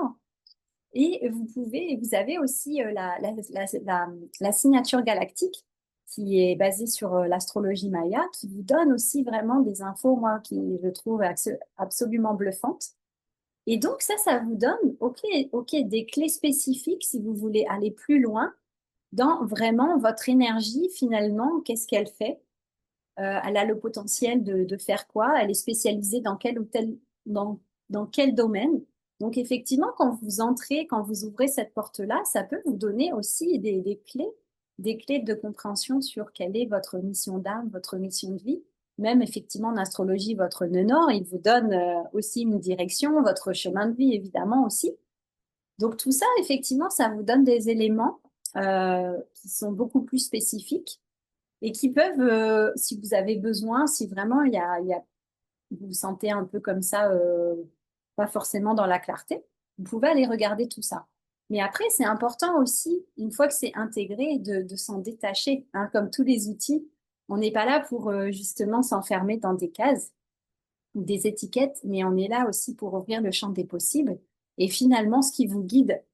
Et vous avez aussi la signature galactique qui est basée sur l'astrologie maya, qui vous donne aussi vraiment des infos, moi, qui je trouve absolument bluffantes. Et donc ça vous donne, ok, des clés spécifiques si vous voulez aller plus loin dans vraiment votre énergie, finalement, qu'est-ce qu'elle fait? Elle a le potentiel de faire quoi? Elle est spécialisée dans quel ou tel, dans quel domaine? Donc effectivement, quand vous entrez, quand vous ouvrez cette porte-là, ça peut vous donner aussi des clés de compréhension sur quelle est votre mission d'âme, votre mission de vie. Même effectivement en astrologie, votre nœud nord, il vous donne aussi une direction, votre chemin de vie évidemment aussi. Donc tout ça, effectivement, ça vous donne des éléments qui sont beaucoup plus spécifiques et qui peuvent, si vous avez besoin, si vraiment vous vous sentez un peu comme ça, pas forcément dans la clarté, vous pouvez aller regarder tout ça. Mais après, c'est important aussi, une fois que c'est intégré, de s'en détacher. Hein, comme tous les outils, on n'est pas là pour justement s'enfermer dans des cases ou des étiquettes, mais on est là aussi pour ouvrir le champ des possibles. Et finalement, ce qui vous guide,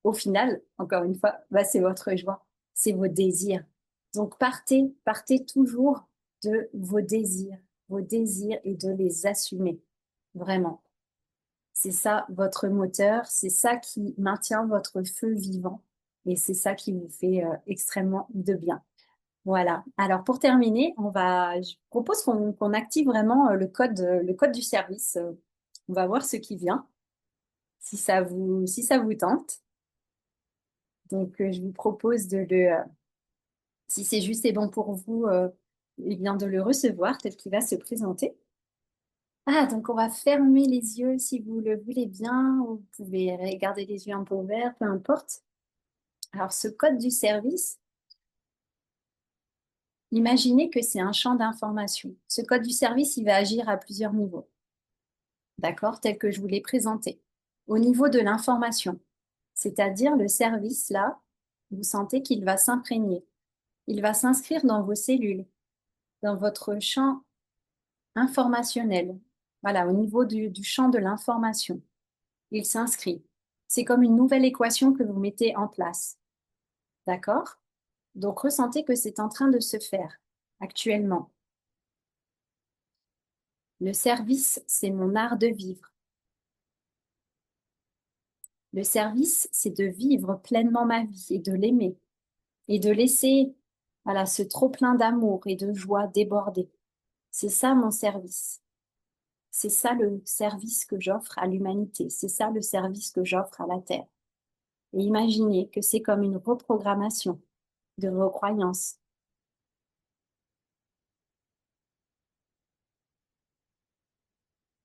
au final, encore une fois, bah, c'est votre joie, c'est vos désirs. Donc partez toujours de vos désirs et de les assumer, vraiment. C'est ça votre moteur, c'est ça qui maintient votre feu vivant et c'est ça qui vous fait extrêmement de bien. Voilà. Alors pour terminer, je propose qu'on active vraiment le code du service. On va voir ce qui vient, si ça vous tente. Donc je vous propose si c'est juste et bon pour vous, eh bien de le recevoir tel qu'il va se présenter. Ah, donc on va fermer les yeux si vous le voulez bien, ou vous pouvez garder les yeux un peu ouverts, peu importe. Alors ce code du service, imaginez que c'est un champ d'information. Ce code du service, il va agir à plusieurs niveaux, d'accord, tel que je vous l'ai présenté. Au niveau de l'information, c'est-à-dire le service là, vous sentez qu'il va s'imprégner. Il va s'inscrire dans vos cellules, dans votre champ informationnel. Voilà, au niveau du champ de l'information. Il s'inscrit. C'est comme une nouvelle équation que vous mettez en place. D'accord? Donc, ressentez que c'est en train de se faire actuellement. Le service, c'est mon art de vivre. Le service, c'est de vivre pleinement ma vie et de l'aimer et de laisser voilà, ce trop-plein d'amour et de joie déborder. C'est ça mon service. C'est ça le service que j'offre à l'humanité. C'est ça le service que j'offre à la Terre. Et imaginez que c'est comme une reprogrammation de vos croyances.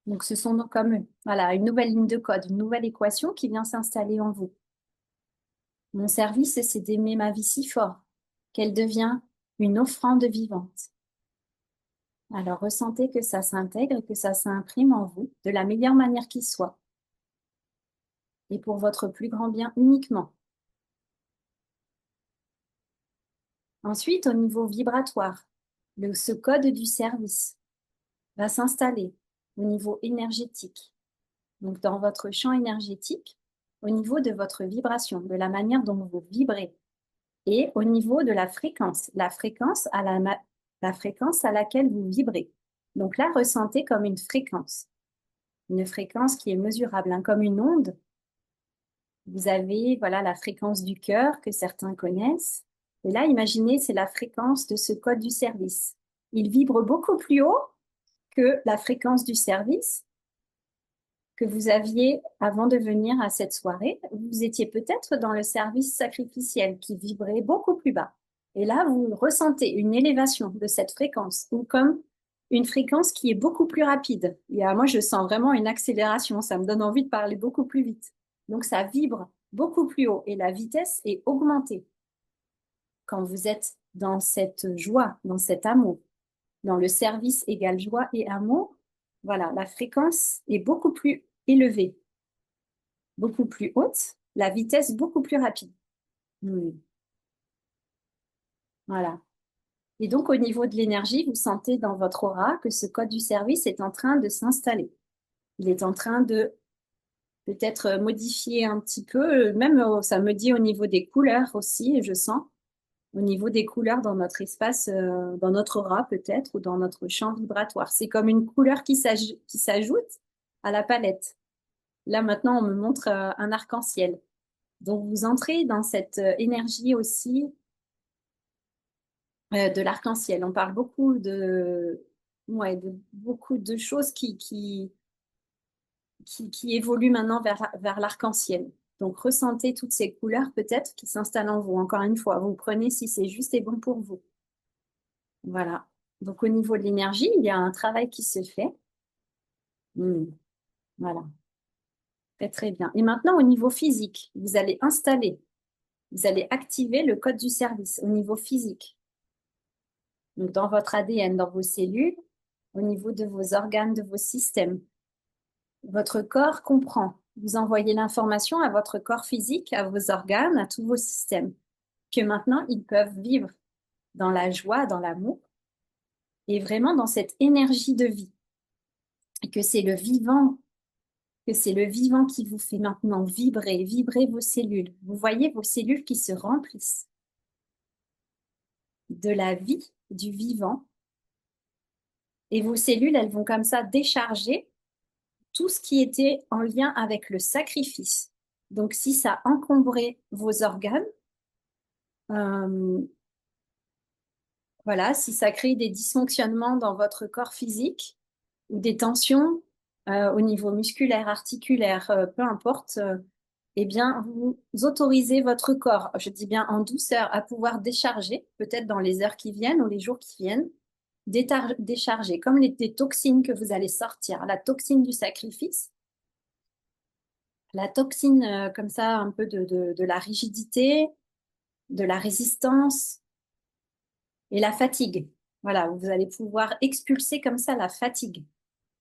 Donc ce sont donc comme voilà, une nouvelle ligne de code, une nouvelle équation qui vient s'installer en vous. Mon service, c'est d'aimer ma vie si fort qu'elle devient une offrande vivante. Alors ressentez que ça s'intègre et que ça s'imprime en vous de la meilleure manière qui soit et pour votre plus grand bien uniquement. Ensuite, au niveau vibratoire, ce code du service va s'installer au niveau énergétique. Donc dans votre champ énergétique, au niveau de votre vibration, de la manière dont vous vibrez et au niveau de la fréquence la fréquence à laquelle vous vibrez. Donc là, ressentez comme une fréquence qui est mesurable, hein, comme une onde. Vous avez voilà la fréquence du cœur que certains connaissent. Et là, imaginez, c'est la fréquence de ce code du service. Il vibre beaucoup plus haut que la fréquence du service que vous aviez avant de venir à cette soirée. Vous étiez peut-être dans le service sacrificiel qui vibrait beaucoup plus bas. Et là, vous ressentez une élévation de cette fréquence, ou comme une fréquence qui est beaucoup plus rapide. Et moi, je sens vraiment une accélération. Ça me donne envie de parler beaucoup plus vite. Donc, ça vibre beaucoup plus haut et la vitesse est augmentée quand vous êtes dans cette joie, dans cet amour, dans le service égale joie et amour. Voilà, la fréquence est beaucoup plus élevée, beaucoup plus haute, la vitesse beaucoup plus rapide. Hmm. Voilà. Et donc, au niveau de l'énergie, vous sentez dans votre aura que ce code du service est en train de s'installer. Il est en train de peut-être modifier un petit peu, même ça me dit au niveau des couleurs aussi, je sens, au niveau des couleurs dans notre espace, dans notre aura peut-être, ou dans notre champ vibratoire. C'est comme une couleur qui s'ajoute à la palette. Là, maintenant, on me montre un arc-en-ciel. Donc, vous entrez dans cette énergie aussi de l'arc-en-ciel. On parle beaucoup ouais, de beaucoup de choses qui évoluent maintenant vers l'arc-en-ciel. Donc, ressentez toutes ces couleurs peut-être qui s'installent en vous. Encore une fois, vous prenez si c'est juste et bon pour vous. Voilà. Donc, au niveau de l'énergie, il y a un travail qui se fait. Voilà. Très, très bien. Et maintenant, au niveau physique, vous allez activer le code du service au niveau physique. Donc, dans votre ADN, dans vos cellules, au niveau de vos organes, de vos systèmes. Votre corps comprend. Vous envoyez l'information à votre corps physique, à vos organes, à tous vos systèmes, que maintenant, ils peuvent vivre dans la joie, dans l'amour, et vraiment dans cette énergie de vie. Et que c'est le vivant, qui vous fait maintenant vibrer vos cellules. Vous voyez vos cellules qui se remplissent de la vie, du vivant. Et vos cellules, elles vont comme ça décharger tout ce qui était en lien avec le sacrifice. Donc, si ça encombrait vos organes, euh, voilà, si ça crée des dysfonctionnements dans votre corps physique ou des tensions au niveau musculaire, articulaire, peu importe, eh bien, vous autorisez votre corps, je dis bien en douceur, à pouvoir décharger, peut-être dans les heures qui viennent ou les jours qui viennent, décharger, comme des toxines que vous allez sortir, la toxine du sacrifice, la toxine comme ça, un peu de la rigidité, de la résistance et la fatigue. Voilà, vous allez pouvoir expulser comme ça la fatigue.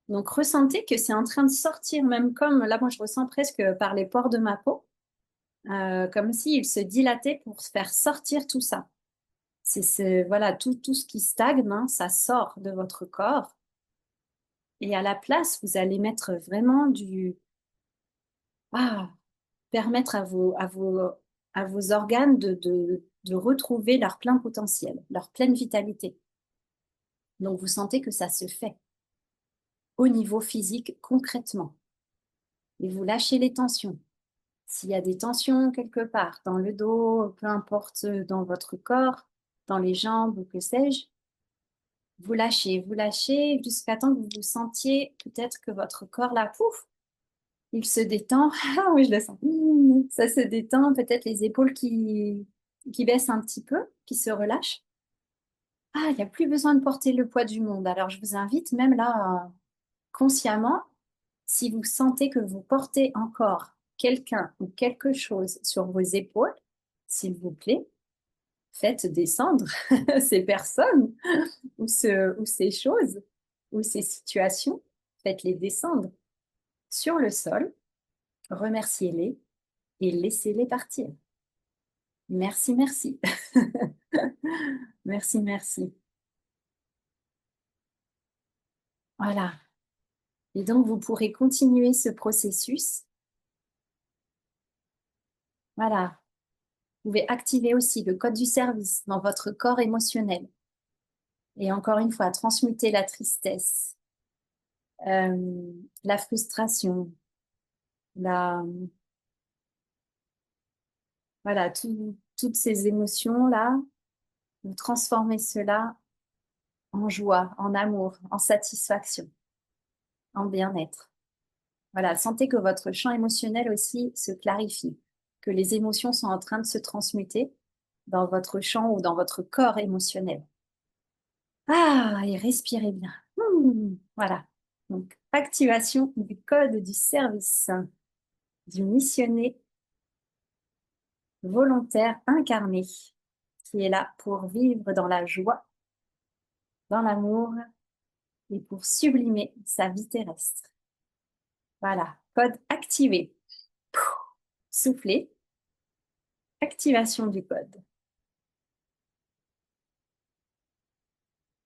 Donc ressentez que c'est en train de sortir, même comme là, moi je ressens presque par les pores de ma peau, comme s'il se dilatait pour faire sortir tout ça. Voilà, tout ce qui stagne, hein, ça sort de votre corps. Et à la place, vous allez mettre vraiment ah, permettre à vos organes de retrouver leur plein potentiel, leur pleine vitalité. Donc, vous sentez que ça se fait au niveau physique concrètement. Et vous lâchez les tensions. S'il y a des tensions quelque part, dans le dos, peu importe dans votre corps, dans les jambes ou que sais-je, vous lâchez jusqu'à temps que vous vous sentiez peut-être que votre corps là, pouf, il se détend. Ah oui, je le sens. Ça se détend, peut-être les épaules qui baissent un petit peu, qui se relâchent. Ah, il n'y a plus besoin de porter le poids du monde. Alors, je vous invite même là, consciemment, si vous sentez que vous portez encore quelqu'un ou quelque chose sur vos épaules, s'il vous plaît, faites descendre ces personnes ou ces choses ou ces situations, faites-les descendre sur le sol, remerciez-les et laissez-les partir. Merci, merci. Merci, merci. Voilà. Et donc, vous pourrez continuer ce processus. Voilà. Vous pouvez activer aussi le code du service dans votre corps émotionnel. Et encore une fois, transmuter la tristesse, la frustration, la, voilà, toutes ces émotions-là, vous transformez cela en joie, en amour, en satisfaction, en bien-être. Voilà, sentez que votre champ émotionnel aussi se clarifie, que les émotions sont en train de se transmuter dans votre champ ou dans votre corps émotionnel. Ah, et respirez bien. Voilà. Donc, activation du code du service du missionné volontaire incarné qui est là pour vivre dans la joie, dans l'amour et pour sublimer sa vie terrestre. Voilà, code activé. Soufflez. Activation du code.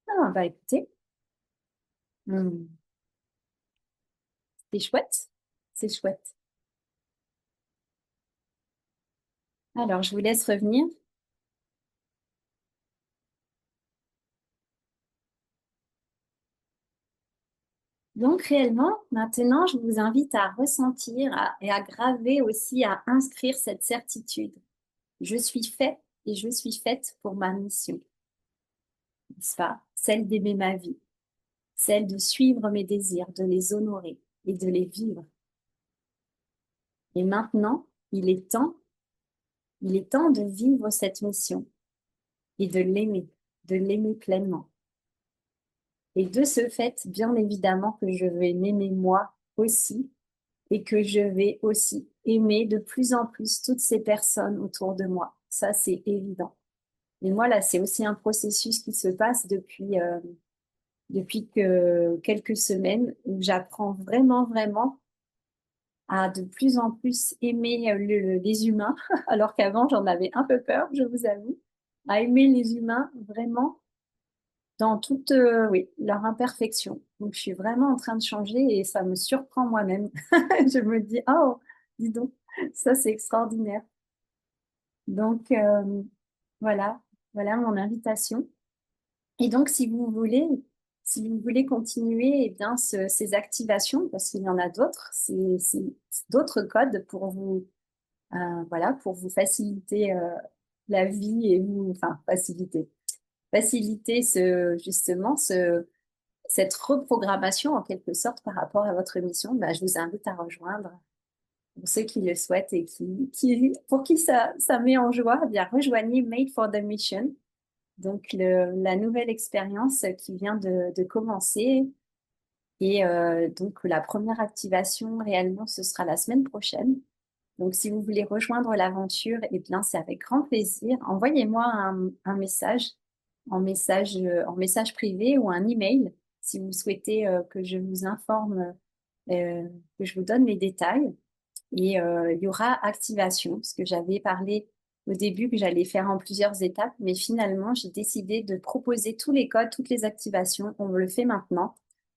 Ah, bah écoutez, c'est chouette. C'est chouette. Alors, je vous laisse revenir. Donc, réellement, maintenant, je vous invite à ressentir et à graver aussi, à inscrire cette certitude. Je suis fait et je suis faite pour ma mission, n'est-ce pas? Celle d'aimer ma vie, celle de suivre mes désirs, de les honorer et de les vivre. Et maintenant, il est temps de vivre cette mission et de l'aimer pleinement. Et de ce fait, bien évidemment que je vais m'aimer moi aussi et que je vais aussi aimer de plus en plus toutes ces personnes autour de moi. Ça, c'est évident. Et moi, là, c'est aussi un processus qui se passe depuis quelques semaines où j'apprends vraiment à de plus en plus aimer les humains, alors qu'avant, j'en avais un peu peur, je vous avoue, à aimer les humains vraiment dans toute oui, leur imperfection. Donc, je suis vraiment en train de changer et ça me surprend moi-même. Je me dis, oh, dis donc, ça c'est extraordinaire. Donc, voilà, voilà mon invitation. Et donc, si vous voulez continuer eh bien, ces activations, parce qu'il y en a d'autres, c'est d'autres codes pour vous, voilà, pour vous faciliter la vie et vous, enfin, faciliter justement cette reprogrammation en quelque sorte par rapport à votre mission, bah, je vous invite à rejoindre. Pour ceux qui le souhaitent et pour qui ça met en joie, eh bien rejoignez Made for the Mission, donc la nouvelle expérience qui vient de commencer. Et donc la première activation réellement, ce sera la semaine prochaine. Donc si vous voulez rejoindre l'aventure, eh bien c'est avec grand plaisir. Envoyez-moi un message en message privé ou un email si vous souhaitez que je vous informe, que je vous donne les détails. Et il y aura activation, parce que j'avais parlé au début que j'allais faire en plusieurs étapes, mais finalement, j'ai décidé de proposer tous les codes, toutes les activations. On le fait maintenant.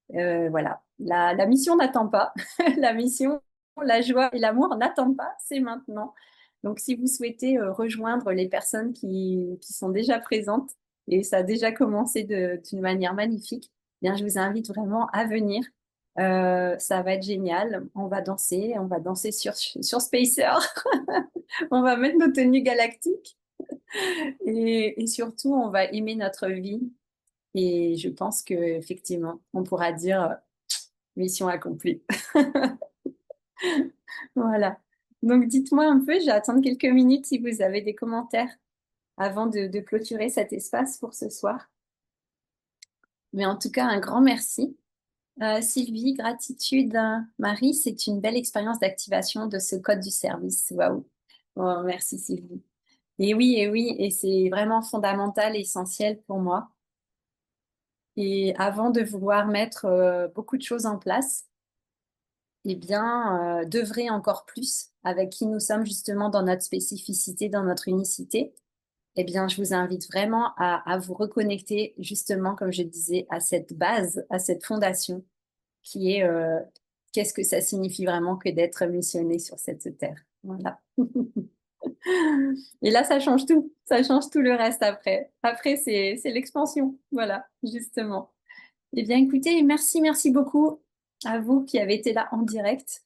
Voilà, la mission n'attend pas. La mission, la joie et l'amour n'attendent pas, c'est maintenant. Donc, si vous souhaitez rejoindre les personnes qui sont déjà présentes, et ça a déjà commencé d'une manière magnifique, eh bien, je vous invite vraiment à venir. Ça va être génial. On va danser sur Spacer. On va mettre nos tenues galactiques et surtout, on va aimer notre vie. Et je pense que effectivement, on pourra dire mission accomplie. Voilà. Donc, dites-moi un peu, je vais attendre quelques minutes si vous avez des commentaires avant de clôturer cet espace pour ce soir. Mais en tout cas, un grand merci. Sylvie, gratitude. Marie, c'est une belle expérience d'activation de ce code du service. Waouh. Oh, merci Sylvie. Et oui, et c'est vraiment fondamental, essentiel pour moi. Et avant de vouloir mettre beaucoup de choses en place, eh bien, d'œuvrer encore plus avec qui nous sommes justement dans notre spécificité, dans notre unicité, eh bien, je vous invite vraiment à vous reconnecter justement, comme je disais, à cette base, à cette fondation qui est qu'est-ce que ça signifie vraiment que d'être missionné sur cette terre. Voilà. Et là, ça change tout le reste après. Après, c'est l'expansion, voilà, justement. Eh bien, écoutez, merci beaucoup à vous qui avez été là en direct.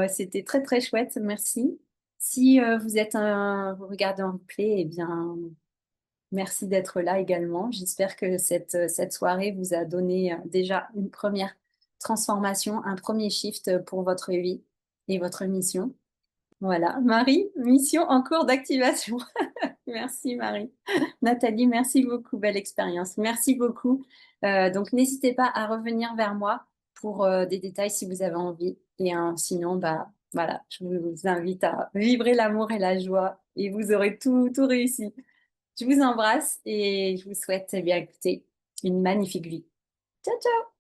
C'était très, très chouette, merci. Si vous regardez en replay, eh bien, merci d'être là également. J'espère que cette soirée vous a donné déjà une première transformation, un premier shift pour votre vie et votre mission. Voilà. Marie, mission en cours d'activation. Merci Marie. Nathalie, merci beaucoup, belle expérience. Merci beaucoup. Donc n'hésitez pas à revenir vers moi pour des détails si vous avez envie. Et sinon, bah voilà, je vous invite à vibrer l'amour et la joie et vous aurez tout réussi. Je vous embrasse et je vous souhaite, eh bien écoutez, une magnifique vie. Ciao, ciao!